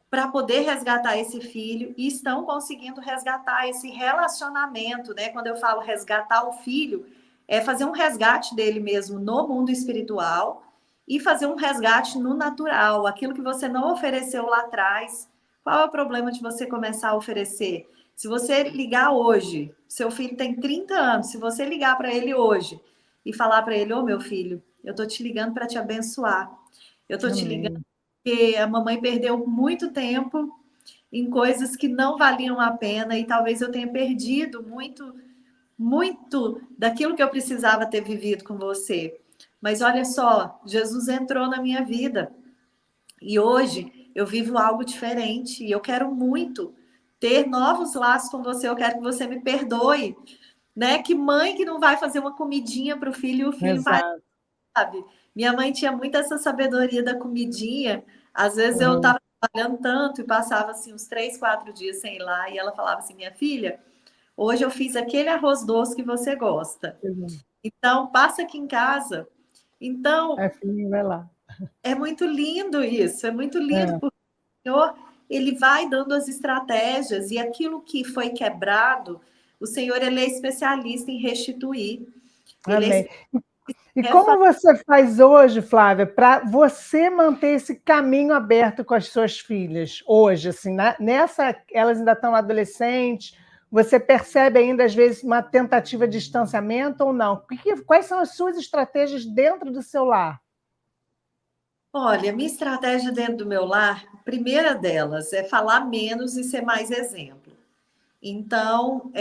para poder resgatar esse filho e estão conseguindo resgatar esse relacionamento, né? Quando eu falo resgatar o filho, é fazer um resgate dele mesmo no mundo espiritual e fazer um resgate no natural, aquilo que você não ofereceu lá atrás. Qual é o problema de você começar a oferecer? Se você ligar hoje, seu filho tem 30 anos, se você ligar para ele hoje e falar para ele, ô meu filho, eu tô te ligando para te abençoar. Eu tô te ligando porque a mamãe perdeu muito tempo em coisas que não valiam a pena e talvez eu tenha perdido muito daquilo que eu precisava ter vivido com você. Mas olha só, Jesus entrou na minha vida e hoje eu vivo algo diferente e eu quero muito ter novos laços com você. Eu quero que você me perdoe, né? Que mãe que não vai fazer uma comidinha para o filho e o filho vai, sabe? Minha mãe tinha muito essa sabedoria da comidinha. Às vezes eu estava trabalhando tanto e passava assim uns 3, 4 dias sem ir lá e ela falava assim, minha filha, hoje eu fiz aquele arroz doce que você gosta. Então, passa aqui em casa. Então, filhinho, vai lá. É muito lindo isso, é muito lindo, É. porque o Senhor, ele vai dando as estratégias, e aquilo que foi quebrado, o Senhor, ele é especialista em restituir. Ele é Amém. E como refa- você faz hoje, Flávia, para você manter esse caminho aberto com as suas filhas hoje, assim, nessa, elas ainda estão adolescentes, você percebe ainda às vezes uma tentativa de distanciamento ou não? Quais são as suas estratégias dentro do seu lar? Olha, minha estratégia dentro do meu lar, a primeira delas é falar menos e ser mais exemplo. Então,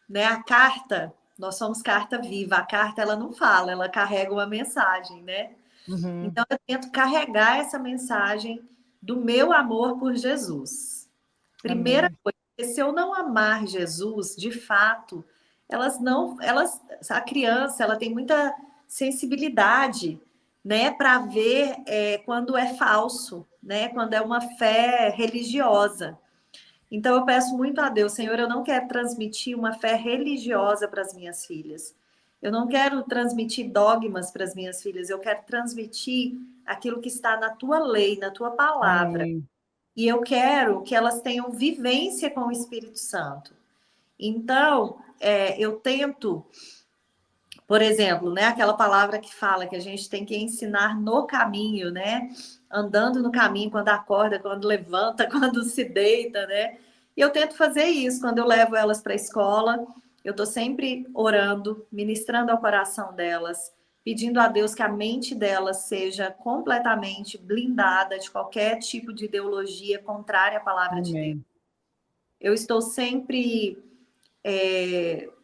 né, a carta, nós somos carta viva, a carta ela não fala, ela carrega uma mensagem, né? Uhum. Então, eu tento carregar essa mensagem do meu amor por Jesus. Primeira Amém. coisa, porque se eu não amar Jesus, de fato, a criança, ela tem muita sensibilidade, né, para ver quando é falso, né, quando é uma fé religiosa. Então eu peço muito a Deus, Senhor, eu não quero transmitir uma fé religiosa para as minhas filhas. Eu não quero transmitir dogmas para as minhas filhas, eu quero transmitir aquilo que está na tua lei, na tua palavra. Amém. E eu quero que elas tenham vivência com o Espírito Santo. Então, eu tento, por exemplo, né, aquela palavra que fala que a gente tem que ensinar no caminho, né? Andando no caminho, quando acorda, quando levanta, quando se deita, né? E eu tento fazer isso quando eu levo elas para a escola. Eu estou sempre orando, ministrando ao coração delas, pedindo a Deus que a mente delas seja completamente blindada de qualquer tipo de ideologia contrária à palavra de Deus. Amém. Eu estou sempre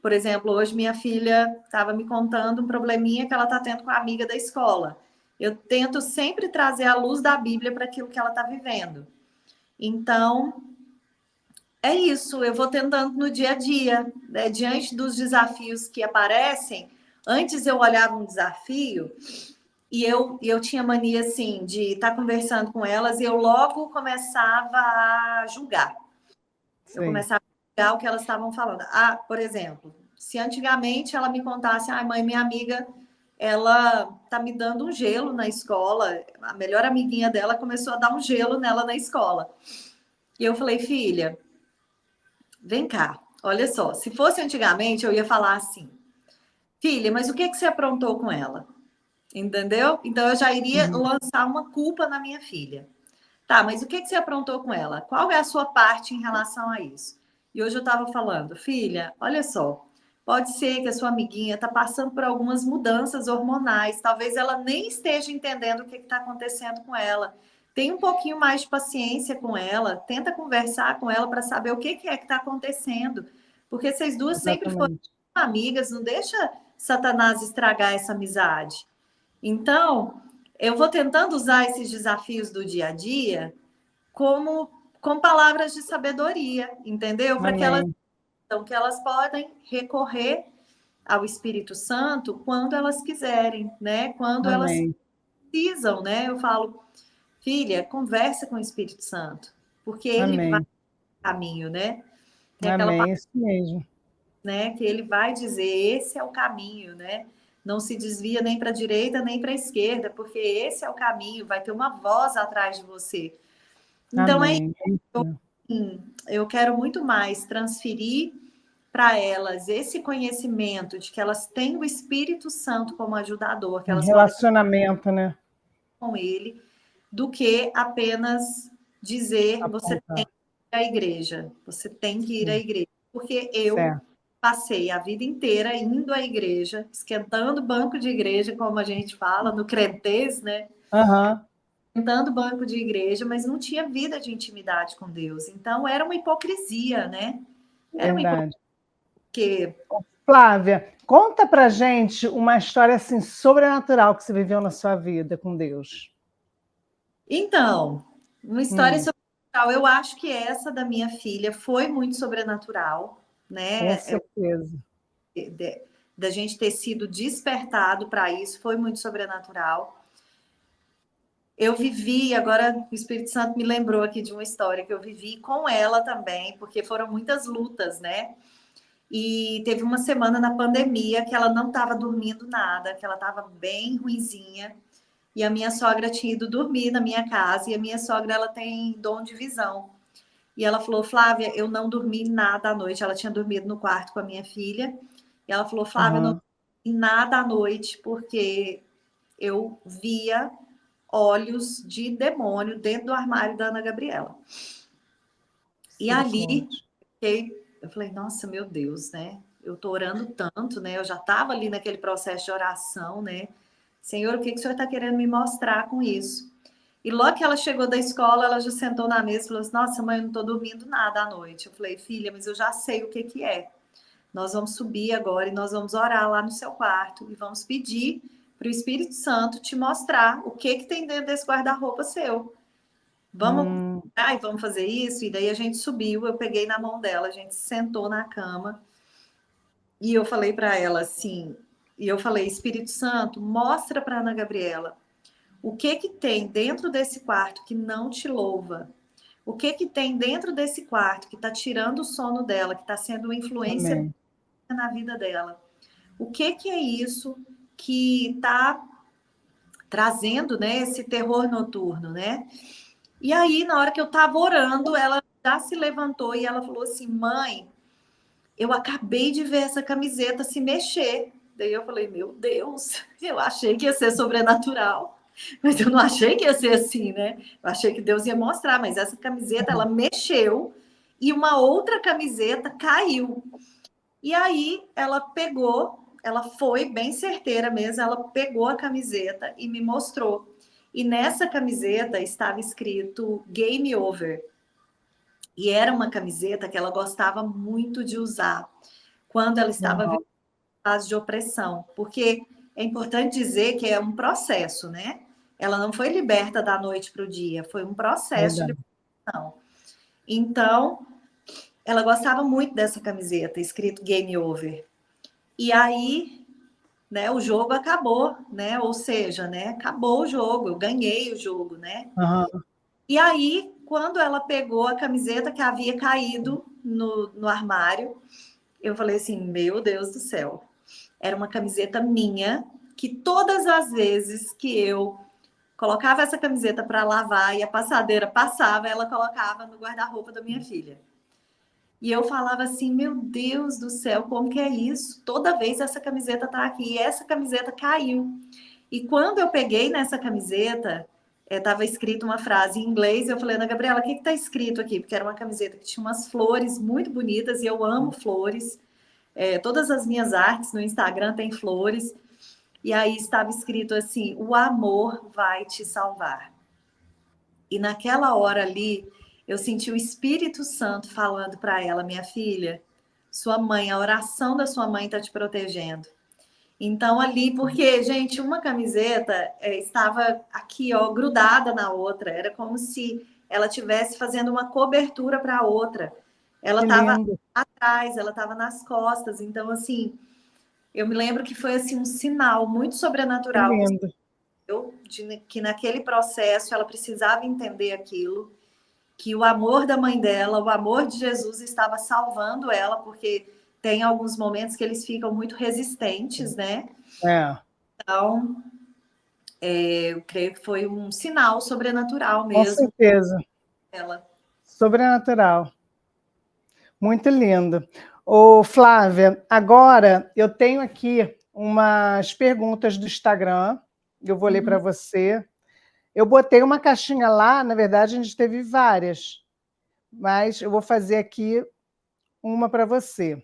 por exemplo, hoje minha filha estava me contando um probleminha que ela está tendo com a amiga da escola. Eu tento sempre trazer a luz da Bíblia para aquilo que ela está vivendo. Então, é isso. Eu vou tentando no dia a dia, né? Diante dos desafios que aparecem. Antes eu olhava um desafio e eu tinha mania assim de estar conversando com elas e eu logo começava a julgar. Eu Sim. começava a pegar o que elas estavam falando. Ah, por exemplo, se antigamente ela me contasse, ah, mãe, minha amiga, ela tá me dando um gelo na escola, a melhor amiguinha dela começou a dar um gelo nela na escola. E eu falei, filha, vem cá, olha só, se fosse antigamente, eu ia falar assim, filha, mas o que que você aprontou com ela? Entendeu? Então eu já iria Uhum. lançar uma culpa na minha filha. Tá, mas o que que você aprontou com ela? Qual é a sua parte em relação a isso? E hoje eu estava falando, filha, olha só, pode ser que a sua amiguinha está passando por algumas mudanças hormonais, talvez ela nem esteja entendendo o que está acontecendo com ela. Tem um pouquinho mais de paciência com ela, tenta conversar com ela para saber o que é que está acontecendo, porque vocês duas sempre foram Exatamente. amigas, não deixa Satanás estragar essa amizade. Então, eu vou tentando usar esses desafios do dia a dia como com palavras de sabedoria, entendeu? Para que elas Amém. então que elas podem recorrer ao Espírito Santo quando elas quiserem, né? Quando elas Amém. precisam, né? Eu falo, filha, conversa com o Espírito Santo, porque ele vai Amém. no caminho, né? Tem aquela Amém. Isso mesmo. né? Que ele vai dizer, esse é o caminho, né? Não se desvia nem para a direita nem para a esquerda, porque esse é o caminho, vai ter uma voz atrás de você. Então é Amém. É isso. isso. Eu quero muito mais transferir para elas esse conhecimento de que elas têm o Espírito Santo como ajudador, que Um elas podem relacionamento, né? com ele, do que apenas dizer você tem Apontar. que ir à igreja, você tem que ir à Sim. igreja. Porque eu Certo. passei a vida inteira indo à igreja, esquentando banco de igreja, como a gente fala, no crentez, né? Aham. Esquentando banco de igreja, mas não tinha vida de intimidade com Deus. Então era uma hipocrisia, né? Era uma hipocrisia. Verdade. Porque, Flávia, conta pra gente uma história assim sobrenatural que você viveu na sua vida com Deus. então, uma história Hum, sobrenatural. Eu acho que essa da minha filha foi muito sobrenatural, com né? certeza. Da gente ter sido despertado para isso, foi muito sobrenatural. Eu vivi, agora o Espírito Santo me lembrou aqui de uma história que eu vivi com ela também, porque foram muitas lutas, né? E teve uma semana na pandemia que ela não estava dormindo nada, que ela estava bem ruinzinha. e a minha sogra tinha ido dormir na minha casa, e a minha sogra, ela tem dom de visão. E ela falou, Flávia, eu não dormi nada à noite. Ela tinha dormido no quarto com a minha filha. E ela falou, Flávia, eu não dormi nada à noite, porque eu via olhos de demônio dentro do armário da Ana Gabriela. E ali, eu falei, nossa, meu Deus, né? Eu tô orando tanto, né? Eu já estava ali naquele processo de oração, né? Senhor, o que o Senhor está querendo me mostrar com isso? E logo que ela chegou da escola, ela já sentou na mesa e falou assim, nossa, mãe, eu não tô dormindo nada à noite. Eu falei, filha, mas eu já sei o que é. Nós vamos subir agora e nós vamos orar lá no seu quarto e vamos pedir para o Espírito Santo te mostrar o que tem dentro desse guarda-roupa seu. Vamos fazer isso? E daí a gente subiu, eu peguei na mão dela, a gente sentou na cama e eu falei para ela assim, Espírito Santo, mostra para Ana Gabriela o que tem dentro desse quarto que não te louva. O que tem dentro desse quarto que está tirando o sono dela, que está sendo uma influência na vida dela. O que é isso que está trazendo, né, esse terror noturno, né? E aí, na hora que eu estava orando, ela já se levantou e ela falou assim, mãe, eu acabei de ver essa camiseta se mexer. Daí eu falei, meu Deus, eu achei que ia ser sobrenatural, mas eu não achei que ia ser assim, né? Eu achei que Deus ia mostrar, mas essa camiseta, ela mexeu e uma outra camiseta caiu. E aí ela pegou, ela foi bem certeira mesmo, ela pegou a camiseta e me mostrou. E nessa camiseta estava escrito Game Over. E era uma camiseta que ela gostava muito de usar quando ela estava vivendo fase de opressão, porque é importante dizer que é um processo, né? Ela não foi liberta da noite para o dia, foi um processo de libertação. Então, ela gostava muito dessa camiseta, escrito Game Over. E aí, né, o jogo acabou, né? Ou seja, né, acabou o jogo, eu ganhei o jogo, né? E aí, quando ela pegou a camiseta que havia caído no armário, eu falei assim, meu Deus do céu. Era uma camiseta minha, que todas as vezes que eu colocava essa camiseta para lavar e a passadeira passava, ela colocava no guarda-roupa da minha filha. E eu falava assim, meu Deus do céu, como que é isso? Toda vez essa camiseta tá aqui, e essa camiseta caiu. E quando eu peguei nessa camiseta, estava escrito uma frase em inglês, eu falei, Ana Gabriela, o que está escrito aqui? Porque era uma camiseta que tinha umas flores muito bonitas, e eu amo flores. Todas as minhas artes no Instagram têm flores. E aí estava escrito assim, o amor vai te salvar. E naquela hora ali, eu senti o Espírito Santo falando para ela, minha filha, sua mãe, a oração da sua mãe está te protegendo. Então, ali, porque, gente, uma camiseta estava aqui, ó, grudada na outra, era como se ela estivesse fazendo uma cobertura para a outra. Ela estava atrás, ela estava nas costas. Então, assim, eu me lembro que foi assim um sinal muito sobrenatural que naquele processo ela precisava entender aquilo, que o amor da mãe dela, o amor de Jesus estava salvando ela, porque tem alguns momentos que eles ficam muito resistentes, né? Então, eu creio que foi um sinal sobrenatural mesmo. Com certeza. Ela. Sobrenatural. Muito lindo. Ô, Flávia, agora eu tenho aqui umas perguntas do Instagram, eu vou ler para você. Eu botei uma caixinha lá, na verdade a gente teve várias, mas eu vou fazer aqui uma para você.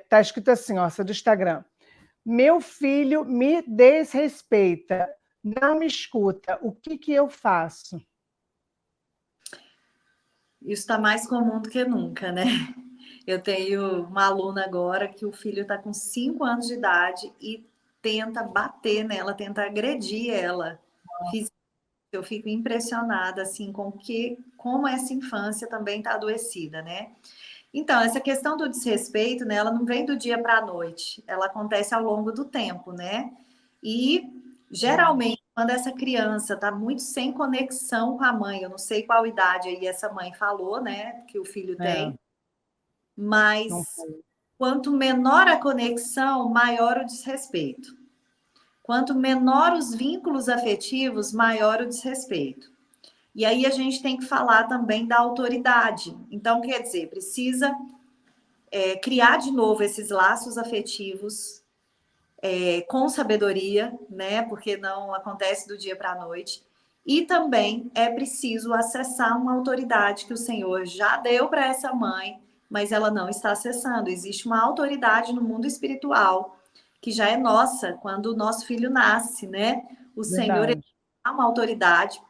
Tá escrito assim, ó, essa do Instagram. Meu filho me desrespeita, não me escuta, o que eu faço? Isso está mais comum do que nunca, né? Eu tenho uma aluna agora que o filho está com 5 anos de idade e tenta bater nela, tenta agredir ela. Eu fico impressionada assim com como essa infância também está adoecida, né? Então, essa questão do desrespeito, né, ela não vem do dia para a noite, ela acontece ao longo do tempo, né? E geralmente, quando essa criança está muito sem conexão com a mãe, eu não sei qual idade aí essa mãe falou, né, que o filho tem, mas quanto menor a conexão, maior o desrespeito. Quanto menor os vínculos afetivos, maior o desrespeito. E aí a gente tem que falar também da autoridade. Então, quer dizer, precisa criar de novo esses laços afetivos com sabedoria, né? Porque não acontece do dia para a noite. E também é preciso acessar uma autoridade que o Senhor já deu para essa mãe, mas ela não está acessando. Existe uma autoridade no mundo espiritual que já é nossa quando o nosso filho nasce, né? O Senhor Verdade. dá uma autoridade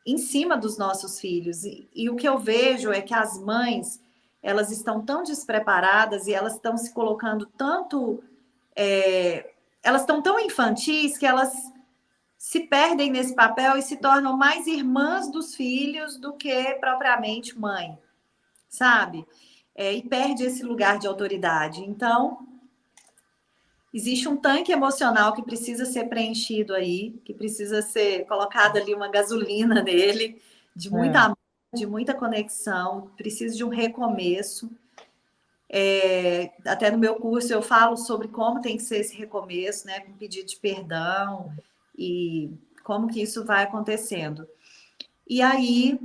em cima dos nossos filhos. E o que eu vejo é que as mães, elas estão tão despreparadas e elas estão se colocando tanto... elas estão tão infantis que elas se perdem nesse papel e se tornam mais irmãs dos filhos do que propriamente mãe, sabe? E perde esse lugar de autoridade. Então, existe um tanque emocional que precisa ser preenchido aí, que precisa ser colocada ali uma gasolina nele, de muita amor, de muita conexão, precisa de um recomeço. Até no meu curso eu falo sobre como tem que ser esse recomeço, né, com pedido de perdão e como que isso vai acontecendo. E aí,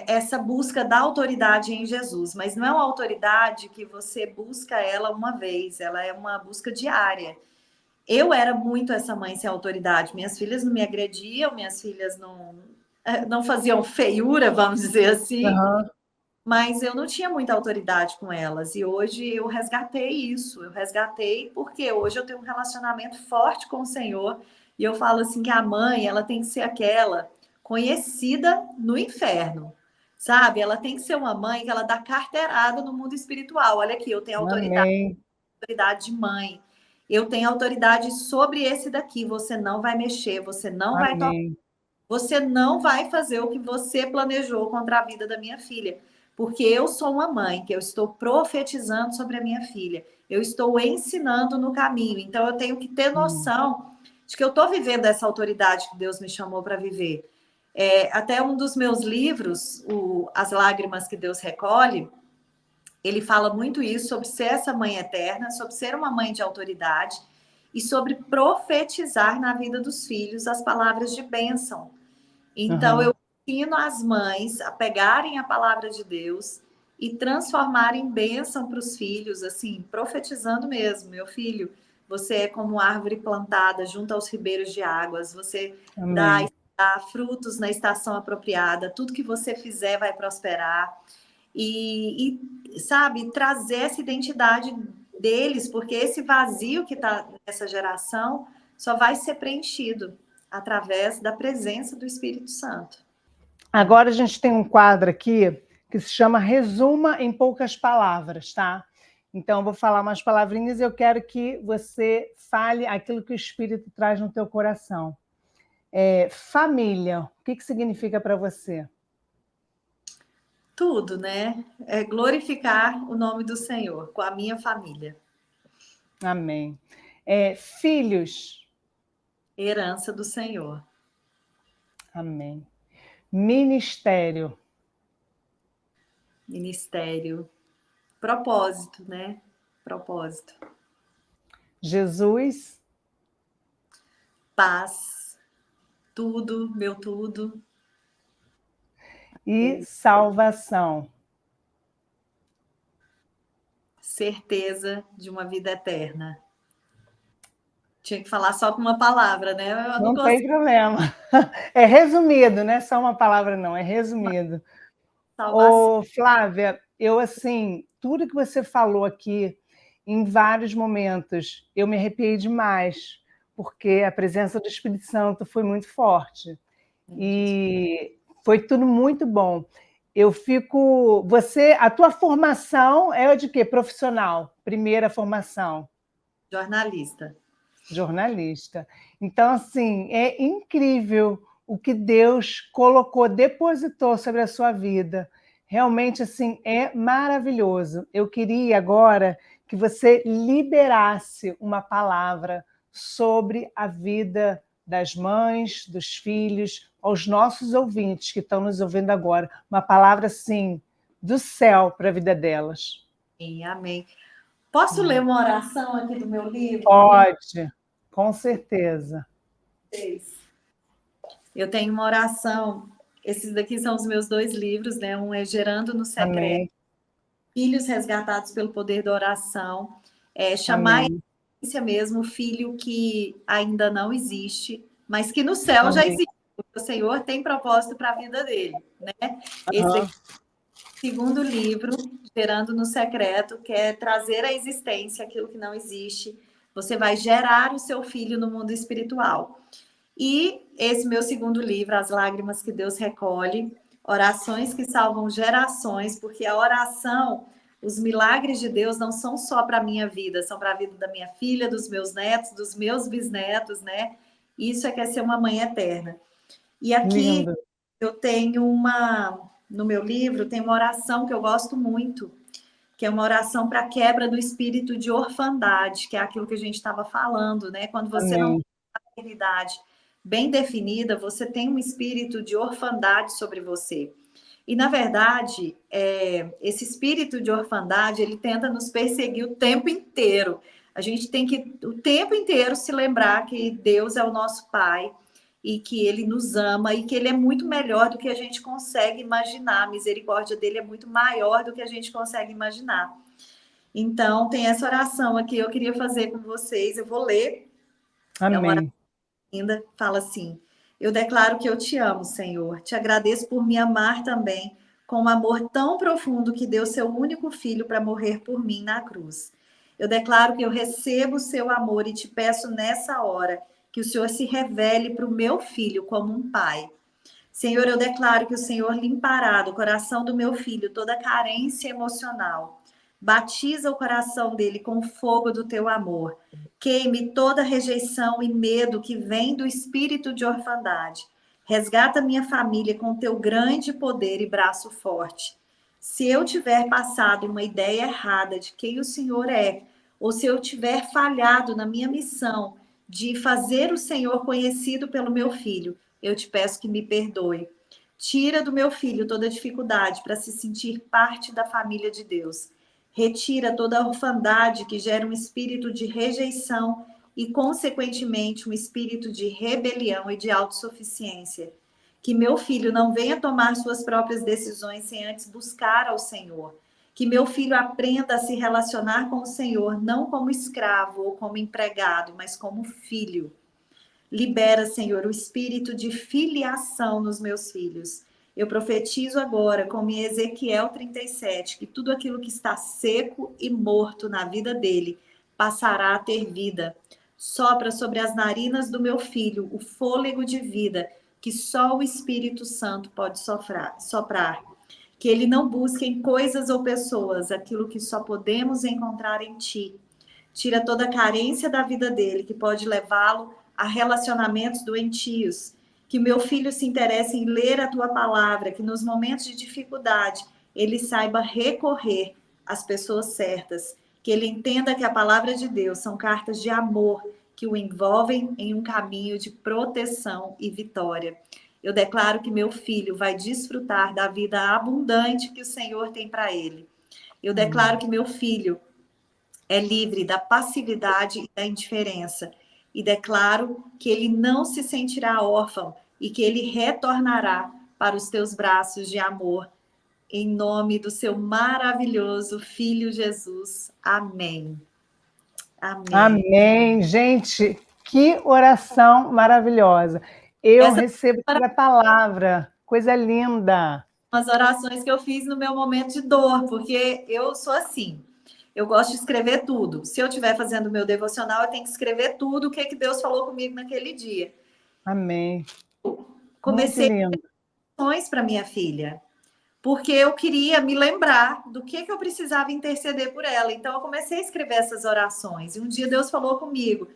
essa busca da autoridade em Jesus, mas não é uma autoridade que você busca ela uma vez, ela é uma busca diária. Eu era muito essa mãe sem autoridade, minhas filhas não me agrediam, minhas filhas não faziam feiura, vamos dizer assim, mas eu não tinha muita autoridade com elas. E hoje eu resgatei isso. Eu resgatei porque hoje eu tenho um relacionamento forte com o Senhor. E eu falo assim que a mãe, ela tem que ser aquela conhecida no inferno. Sabe? Ela tem que ser uma mãe que ela dá carteirada no mundo espiritual. Olha aqui, eu tenho Amém. autoridade de mãe. Eu tenho autoridade sobre esse daqui. Você não vai mexer, você não vai tocar. Amém. Você não vai fazer o que você planejou contra a vida da minha filha, porque eu sou uma mãe que eu estou profetizando sobre a minha filha. Eu estou ensinando no caminho. Então eu tenho que ter noção de que eu estou vivendo essa autoridade que Deus me chamou para viver. Até um dos meus livros, As Lágrimas que Deus Recolhe, ele fala muito isso sobre ser essa mãe eterna, sobre ser uma mãe de autoridade e sobre profetizar na vida dos filhos as palavras de bênção. Então, eu ensino as mães a pegarem a palavra de Deus e transformarem em bênção para os filhos, assim, profetizando mesmo. Meu filho, você é como árvore plantada junto aos ribeiros de águas, você dá frutos na estação apropriada, tudo que você fizer vai prosperar. Sabe, trazer essa identidade deles, porque esse vazio que está nessa geração só vai ser preenchido através da presença do Espírito Santo. Agora a gente tem um quadro aqui que se chama Resuma em Poucas Palavras, tá? Então, eu vou falar umas palavrinhas e eu quero que você fale aquilo que o Espírito traz no teu coração. Família, o que significa para você? Tudo, né? É glorificar o nome do Senhor com a minha família. Amém. Filhos. Herança do Senhor. Amém. Ministério. Ministério. Propósito, né? Propósito. Jesus. Paz. Tudo, meu tudo. E salvação. Certeza de uma vida eterna. Tinha que falar só com uma palavra, né? Eu não tem problema. É resumido, não é só uma palavra, não, é resumido. Ô, Flávia, eu, assim, tudo que você falou aqui, em vários momentos, eu me arrepiei demais, porque a presença do Espírito Santo foi muito forte. E foi tudo muito bom. Eu fico... a tua formação é de quê? Profissional, primeira formação. Jornalista. Jornalista. Então, assim, é incrível o que Deus colocou, depositou sobre a sua vida. Realmente, assim, é maravilhoso. Eu queria agora que você liberasse uma palavra sobre a vida das mães, dos filhos, aos nossos ouvintes que estão nos ouvindo agora. Uma palavra, assim, do céu para a vida delas. Amém. Posso ler uma oração aqui do meu livro? Pode. Com certeza. Eu tenho uma oração, esses daqui são os meus 2 livros, né? Um é Gerando no Secreto, Amém. Filhos Resgatados pelo Poder da Oração, chamar a Amém. existência mesmo o filho que ainda não existe, mas que no céu já Amém. existe, porque o Senhor tem propósito para a vida dele, né? Esse Aham. daqui é o segundo livro, Gerando no Secreto, que é trazer à existência aquilo que não existe. Você vai gerar o seu filho no mundo espiritual. E esse meu segundo livro, As Lágrimas que Deus Recolhe, Orações que Salvam Gerações, porque a oração, os milagres de Deus não são só para a minha vida, são para a vida da minha filha, dos meus netos, dos meus bisnetos, né? Isso é que é ser uma mãe eterna. E aqui Lindo. eu tenho no meu livro, tem uma oração que eu gosto muito, que é uma oração para a quebra do espírito de orfandade, que é aquilo que a gente estava falando, né? Quando você não Amém. tem a maternidade bem definida, você tem um espírito de orfandade sobre você. E, na verdade, esse espírito de orfandade, ele tenta nos perseguir o tempo inteiro. A gente tem que, o tempo inteiro, se lembrar que Deus é o nosso Pai e que Ele nos ama e que Ele é muito melhor do que a gente consegue imaginar. A misericórdia dele é muito maior do que a gente consegue imaginar. Então, tem essa oração aqui, eu queria fazer com vocês. Eu vou ler. É uma oração Amém. linda, fala assim: eu declaro que eu te amo, Senhor. Te agradeço por me amar também, com um amor tão profundo que deu seu único filho para morrer por mim na cruz. Eu declaro que eu recebo o seu amor e te peço nessa hora que o Senhor se revele para o meu filho como um pai. Senhor, eu declaro que o Senhor limpará do coração do meu filho toda carência emocional. Batiza o coração dele com o fogo do teu amor. Queime toda rejeição e medo que vem do espírito de orfandade. Resgata minha família com teu grande poder e braço forte. Se eu tiver passado uma ideia errada de quem o Senhor é, ou se eu tiver falhado na minha missão de fazer o Senhor conhecido pelo meu filho, eu te peço que me perdoe. Tira do meu filho toda dificuldade para se sentir parte da família de Deus. Retira toda a orfandade que gera um espírito de rejeição e, consequentemente, um espírito de rebelião e de autossuficiência. Que meu filho não venha tomar suas próprias decisões sem antes buscar ao Senhor. Que meu filho aprenda a se relacionar com o Senhor, não como escravo ou como empregado, mas como filho. Libera, Senhor, o espírito de filiação nos meus filhos. Eu profetizo agora, como em Ezequiel 37, que tudo aquilo que está seco e morto na vida dele passará a ter vida. Sopra sobre as narinas do meu filho o fôlego de vida que só o Espírito Santo pode soprar. Que ele não busque em coisas ou pessoas aquilo que só podemos encontrar em ti. Tira toda a carência da vida dele, que pode levá-lo a relacionamentos doentios. Que meu filho se interesse em ler a tua palavra, que nos momentos de dificuldade ele saiba recorrer às pessoas certas. Que ele entenda que a palavra de Deus são cartas de amor que o envolvem em um caminho de proteção e vitória. Eu declaro que meu filho vai desfrutar da vida abundante que o Senhor tem para ele. Eu declaro que meu filho é livre da passividade e da indiferença. E declaro que ele não se sentirá órfão e que ele retornará para os teus braços de amor. Em nome do seu maravilhoso Filho Jesus. Amém. Amém. Amém. Gente, que oração maravilhosa. Eu Essas recebo foram a palavra. Coisa linda. as orações que eu fiz no meu momento de dor, porque eu sou assim. Eu gosto de escrever tudo. Se eu estiver fazendo o meu devocional, eu tenho que escrever tudo o que Deus falou comigo naquele dia. Amém. Muito Comecei lindo. orações para minha filha, porque eu queria me lembrar do que eu precisava interceder por ela. Então, eu comecei a escrever essas orações. E um dia Deus falou comigo.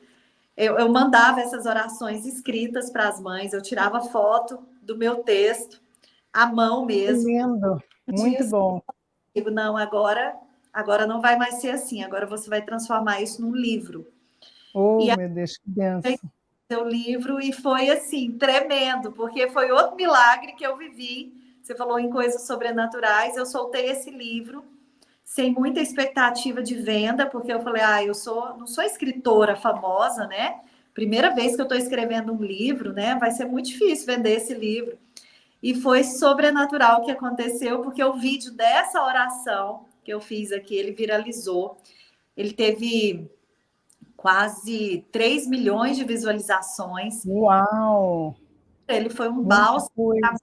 Eu mandava essas orações escritas para as mães, eu tirava foto do meu texto, à mão Que mesmo. lindo. Um dia Muito bom. eu digo, não, agora não vai mais ser assim, agora você vai transformar isso num livro. Oh, E meu Deus, que benção. seu livro e foi assim, tremendo, porque foi outro milagre que eu vivi. Você falou em coisas sobrenaturais, eu soltei esse livro sem muita expectativa de venda, porque eu falei, eu não sou escritora famosa, né? primeira vez que eu estou escrevendo um livro, né? Vai ser muito difícil vender esse livro. E foi sobrenatural o que aconteceu, porque o vídeo dessa oração que eu fiz aqui, ele viralizou. Ele teve quase 3 milhões de visualizações. Uau! Ele foi um Muita bálsamo coisa. para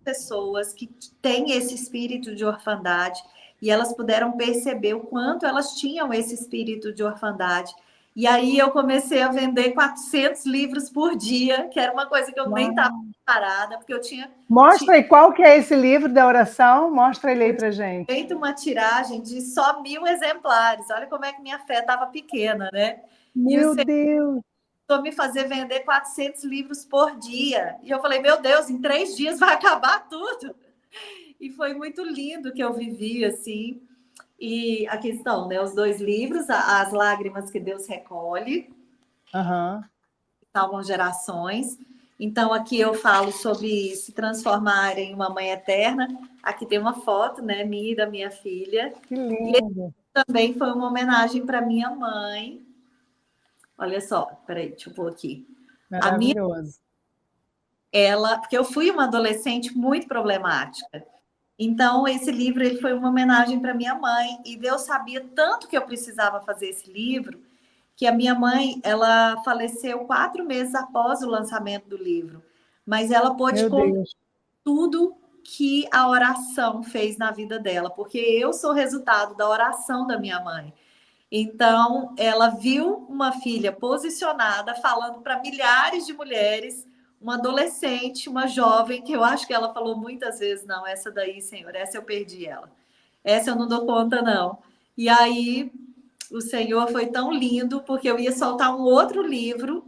pessoas que têm esse espírito de orfandade e elas puderam perceber o quanto elas tinham esse espírito de orfandade. E aí eu comecei a vender 400 livros por dia, que era uma coisa que eu nem estava Uau. preparada, porque eu tinha Mostra aí qual que é esse livro da oração. Mostra ele aí para gente. feito uma tiragem de só 1.000 exemplares. Olha como é que minha fé estava pequena, né? E o Meu Senhor Deus! me fazer vender 400 livros por dia. E eu falei, meu Deus, em 3 dias vai acabar tudo. E foi muito lindo que eu vivi, assim. E aqui estão, né, os 2 livros, As Lágrimas que Deus Recolhe, Uhum. Salvam Gerações. Então, aqui eu falo sobre se transformar em uma mãe eterna. Aqui tem uma foto, né, minha e da minha filha. Que E lindo! também foi uma homenagem para minha mãe. Olha só, peraí, deixa eu pôr aqui. A minha, Maravilhoso. porque eu fui uma adolescente muito problemática. Então, esse livro ele foi uma homenagem para minha mãe. E Deus sabia tanto que eu precisava fazer esse livro, que a minha mãe, ela faleceu 4 meses após o lançamento do livro. Mas ela pôde Meu contar Deus. tudo que a oração fez na vida dela, porque eu sou resultado da oração da minha mãe. Então, ela viu uma filha posicionada, falando para milhares de mulheres, uma adolescente, uma jovem, que eu acho que ela falou muitas vezes: não, essa daí, Senhor, essa eu perdi ela. Essa eu não dou conta, não. E aí, o Senhor foi tão lindo, porque eu ia soltar um outro livro,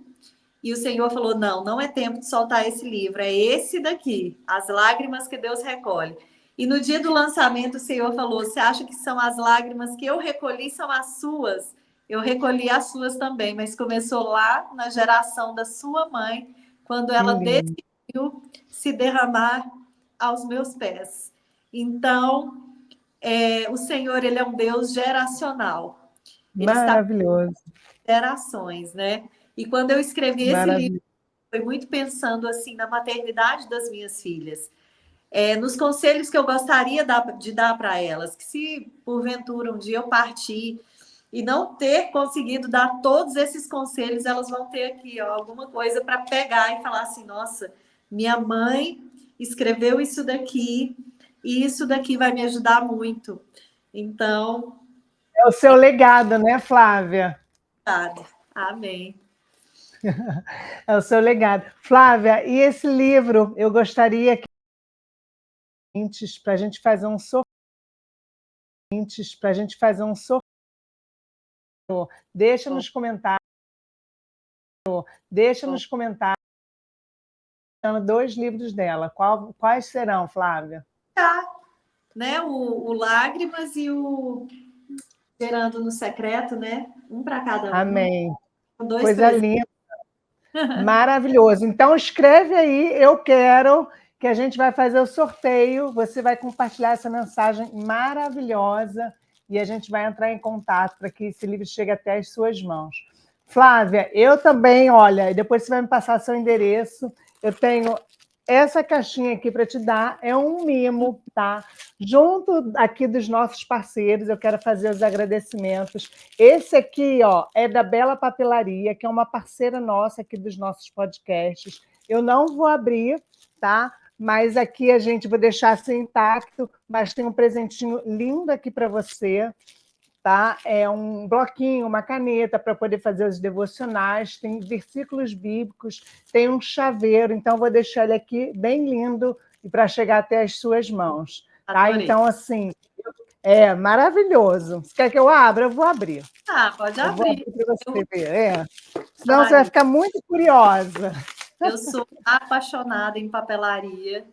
e o Senhor falou: não, não é tempo de soltar esse livro, é esse daqui, As Lágrimas que Deus Recolhe. E no dia do lançamento, o Senhor falou: você acha que são as lágrimas que eu recolhi, são as suas? Eu recolhi as suas também, mas começou lá na geração da sua mãe, quando Que ela lindo. decidiu se derramar aos meus pés. Então, o Senhor, ele é um Deus geracional. Ele está Maravilhoso. com gerações, né? E quando eu escrevi esse livro, Maravilhoso. foi muito pensando assim na maternidade das minhas filhas, nos conselhos que eu gostaria de dar para elas, que se porventura um dia eu partir e não ter conseguido dar todos esses conselhos, elas vão ter aqui alguma coisa para pegar e falar assim: nossa, minha mãe escreveu isso daqui e isso daqui vai me ajudar muito. Então, É o seu legado, né, Flávia? sabe? Amém. É o seu legado. Flávia, e esse livro, eu gostaria que para a gente fazer um sorteio, para a gente fazer um sorteio. Deixa nos comentários, deixa nos comentários 2 livros dela. Quais serão, Flávia? Tá, né? O Lágrimas e o Gerando no Secreto, né? Um para cada um, Amém. com 2 Coisa presentes. linda. Maravilhoso. Então, escreve aí, eu quero, que a gente vai fazer o sorteio, você vai compartilhar essa mensagem maravilhosa e a gente vai entrar em contato para que esse livro chegue até as suas mãos. Flávia, eu também, olha, depois você vai me passar seu endereço, eu tenho essa caixinha aqui para te dar, é um mimo, tá? Junto aqui dos nossos parceiros, eu quero fazer os agradecimentos. Esse aqui, ó, é da Bela Papelaria, que é uma parceira nossa aqui dos nossos podcasts. Eu não vou abrir, tá? Mas aqui a gente vai deixar assim intacto, mas tem um presentinho lindo aqui para você, tá? É um bloquinho, uma caneta para poder fazer os devocionais, tem versículos bíblicos, tem um chaveiro, então vou deixar ele aqui bem lindo e para chegar até as suas mãos, tá? Adorei. Então, assim, é maravilhoso. Você quer que eu abra? Eu vou abrir. Ah, pode Eu vou abrir. abrir para você ver. Senão você vai Papelaria. ficar muito curiosa. Eu sou apaixonada em papelaria.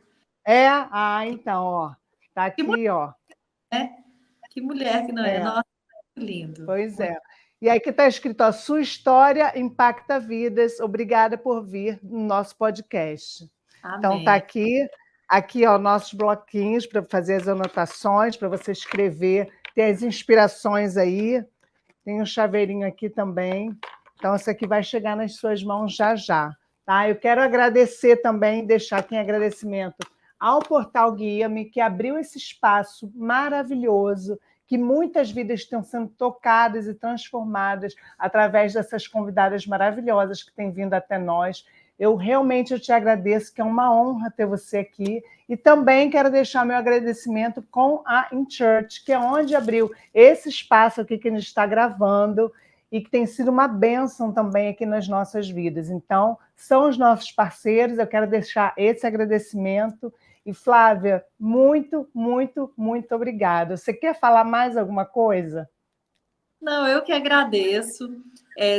Então, ó, tá Que mulher, aqui, ó. né? Que mulher que não é? É, Nossa, muito lindo. pois Muito... é. E aqui está escrito, ó, sua história impacta vidas. Obrigada por vir no nosso podcast. Então, tá Amém. aqui, ó, nossos bloquinhos para fazer as anotações, para você escrever. Tem as inspirações aí. Tem um chaveirinho aqui também. Então, isso aqui vai chegar nas suas mãos já já. Tá? Eu quero agradecer também, deixar aqui em agradecimento ao Portal Guia-me, que abriu esse espaço maravilhoso, que muitas vidas estão sendo tocadas e transformadas através dessas convidadas maravilhosas que têm vindo até nós. Eu realmente te agradeço, que é uma honra ter você aqui. E também quero deixar meu agradecimento com a InChurch, que é onde abriu esse espaço aqui que a gente está gravando, e que tem sido uma bênção também aqui nas nossas vidas. Então, são os nossos parceiros, eu quero deixar esse agradecimento. E, Flávia, muito, muito, muito obrigada. Você quer falar mais alguma coisa? Não, eu que agradeço.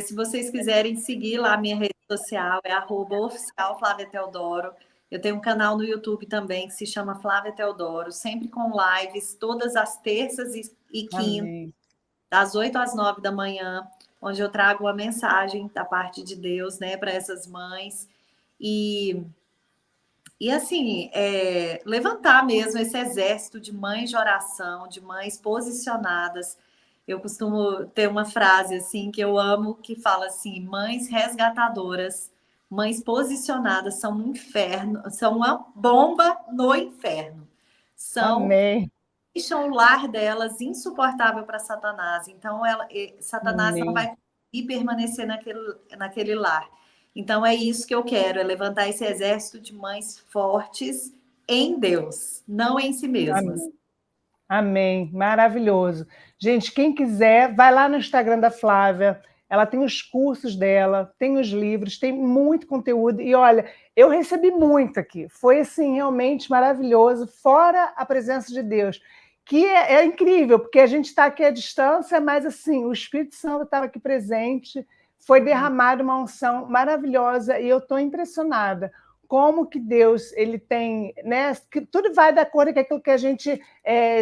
Se vocês quiserem seguir lá a minha rede social, é @oficial Flávia Teodoro. Eu tenho um canal no YouTube também que se chama Flávia Teodoro, sempre com lives todas as terças e quintas, Amém. das 8 às 9 da manhã, onde eu trago uma mensagem da parte de Deus, né, para essas mães. E assim, levantar mesmo esse exército de mães de oração, de mães posicionadas. Eu costumo ter uma frase assim que eu amo, que fala assim: mães resgatadoras, mães posicionadas são um inferno, são uma bomba no inferno. São Amém. Deixam o lar delas insuportável para Satanás. Então, Satanás não Amém. vai conseguir permanecer naquele lar. Então, é isso que eu quero, é levantar esse exército de mães fortes em Deus, não em si mesmas. Amém. Amém. Maravilhoso. Gente, quem quiser, vai lá no Instagram da Flávia. Ela tem os cursos dela, tem os livros, tem muito conteúdo. E olha, eu recebi muito aqui. Foi assim, realmente maravilhoso, fora a presença de Deus. Que é incrível, porque a gente está aqui à distância, mas assim, o Espírito Santo estava aqui presente, foi derramada uma unção maravilhosa, e eu estou impressionada como que Deus ele tem, né? Que tudo vai de acordo com aquilo que a gente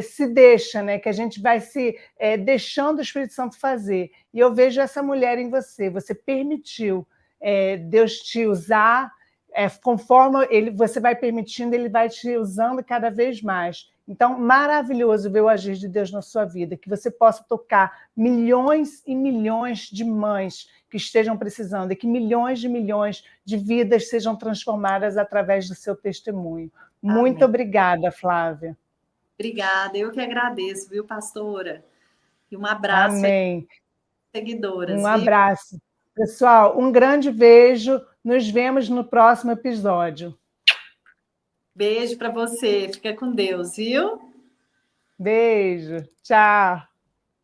se deixa, né? Que a gente vai se deixando o Espírito Santo fazer. E eu vejo essa mulher em você. Você permitiu Deus te usar, conforme você vai permitindo, ele vai te usando cada vez mais. Então, maravilhoso ver o agir de Deus na sua vida, que você possa tocar milhões e milhões de mães que estejam precisando, e que milhões de vidas sejam transformadas através do seu testemunho. Muito Amém. obrigada, Flávia. Obrigada, eu que agradeço, viu, pastora? E um abraço aí, Amém. Um seguidoras, viu? abraço. Pessoal, um grande beijo. Nos vemos no próximo episódio. Beijo para você, fica com Deus, viu? Beijo. Tchau.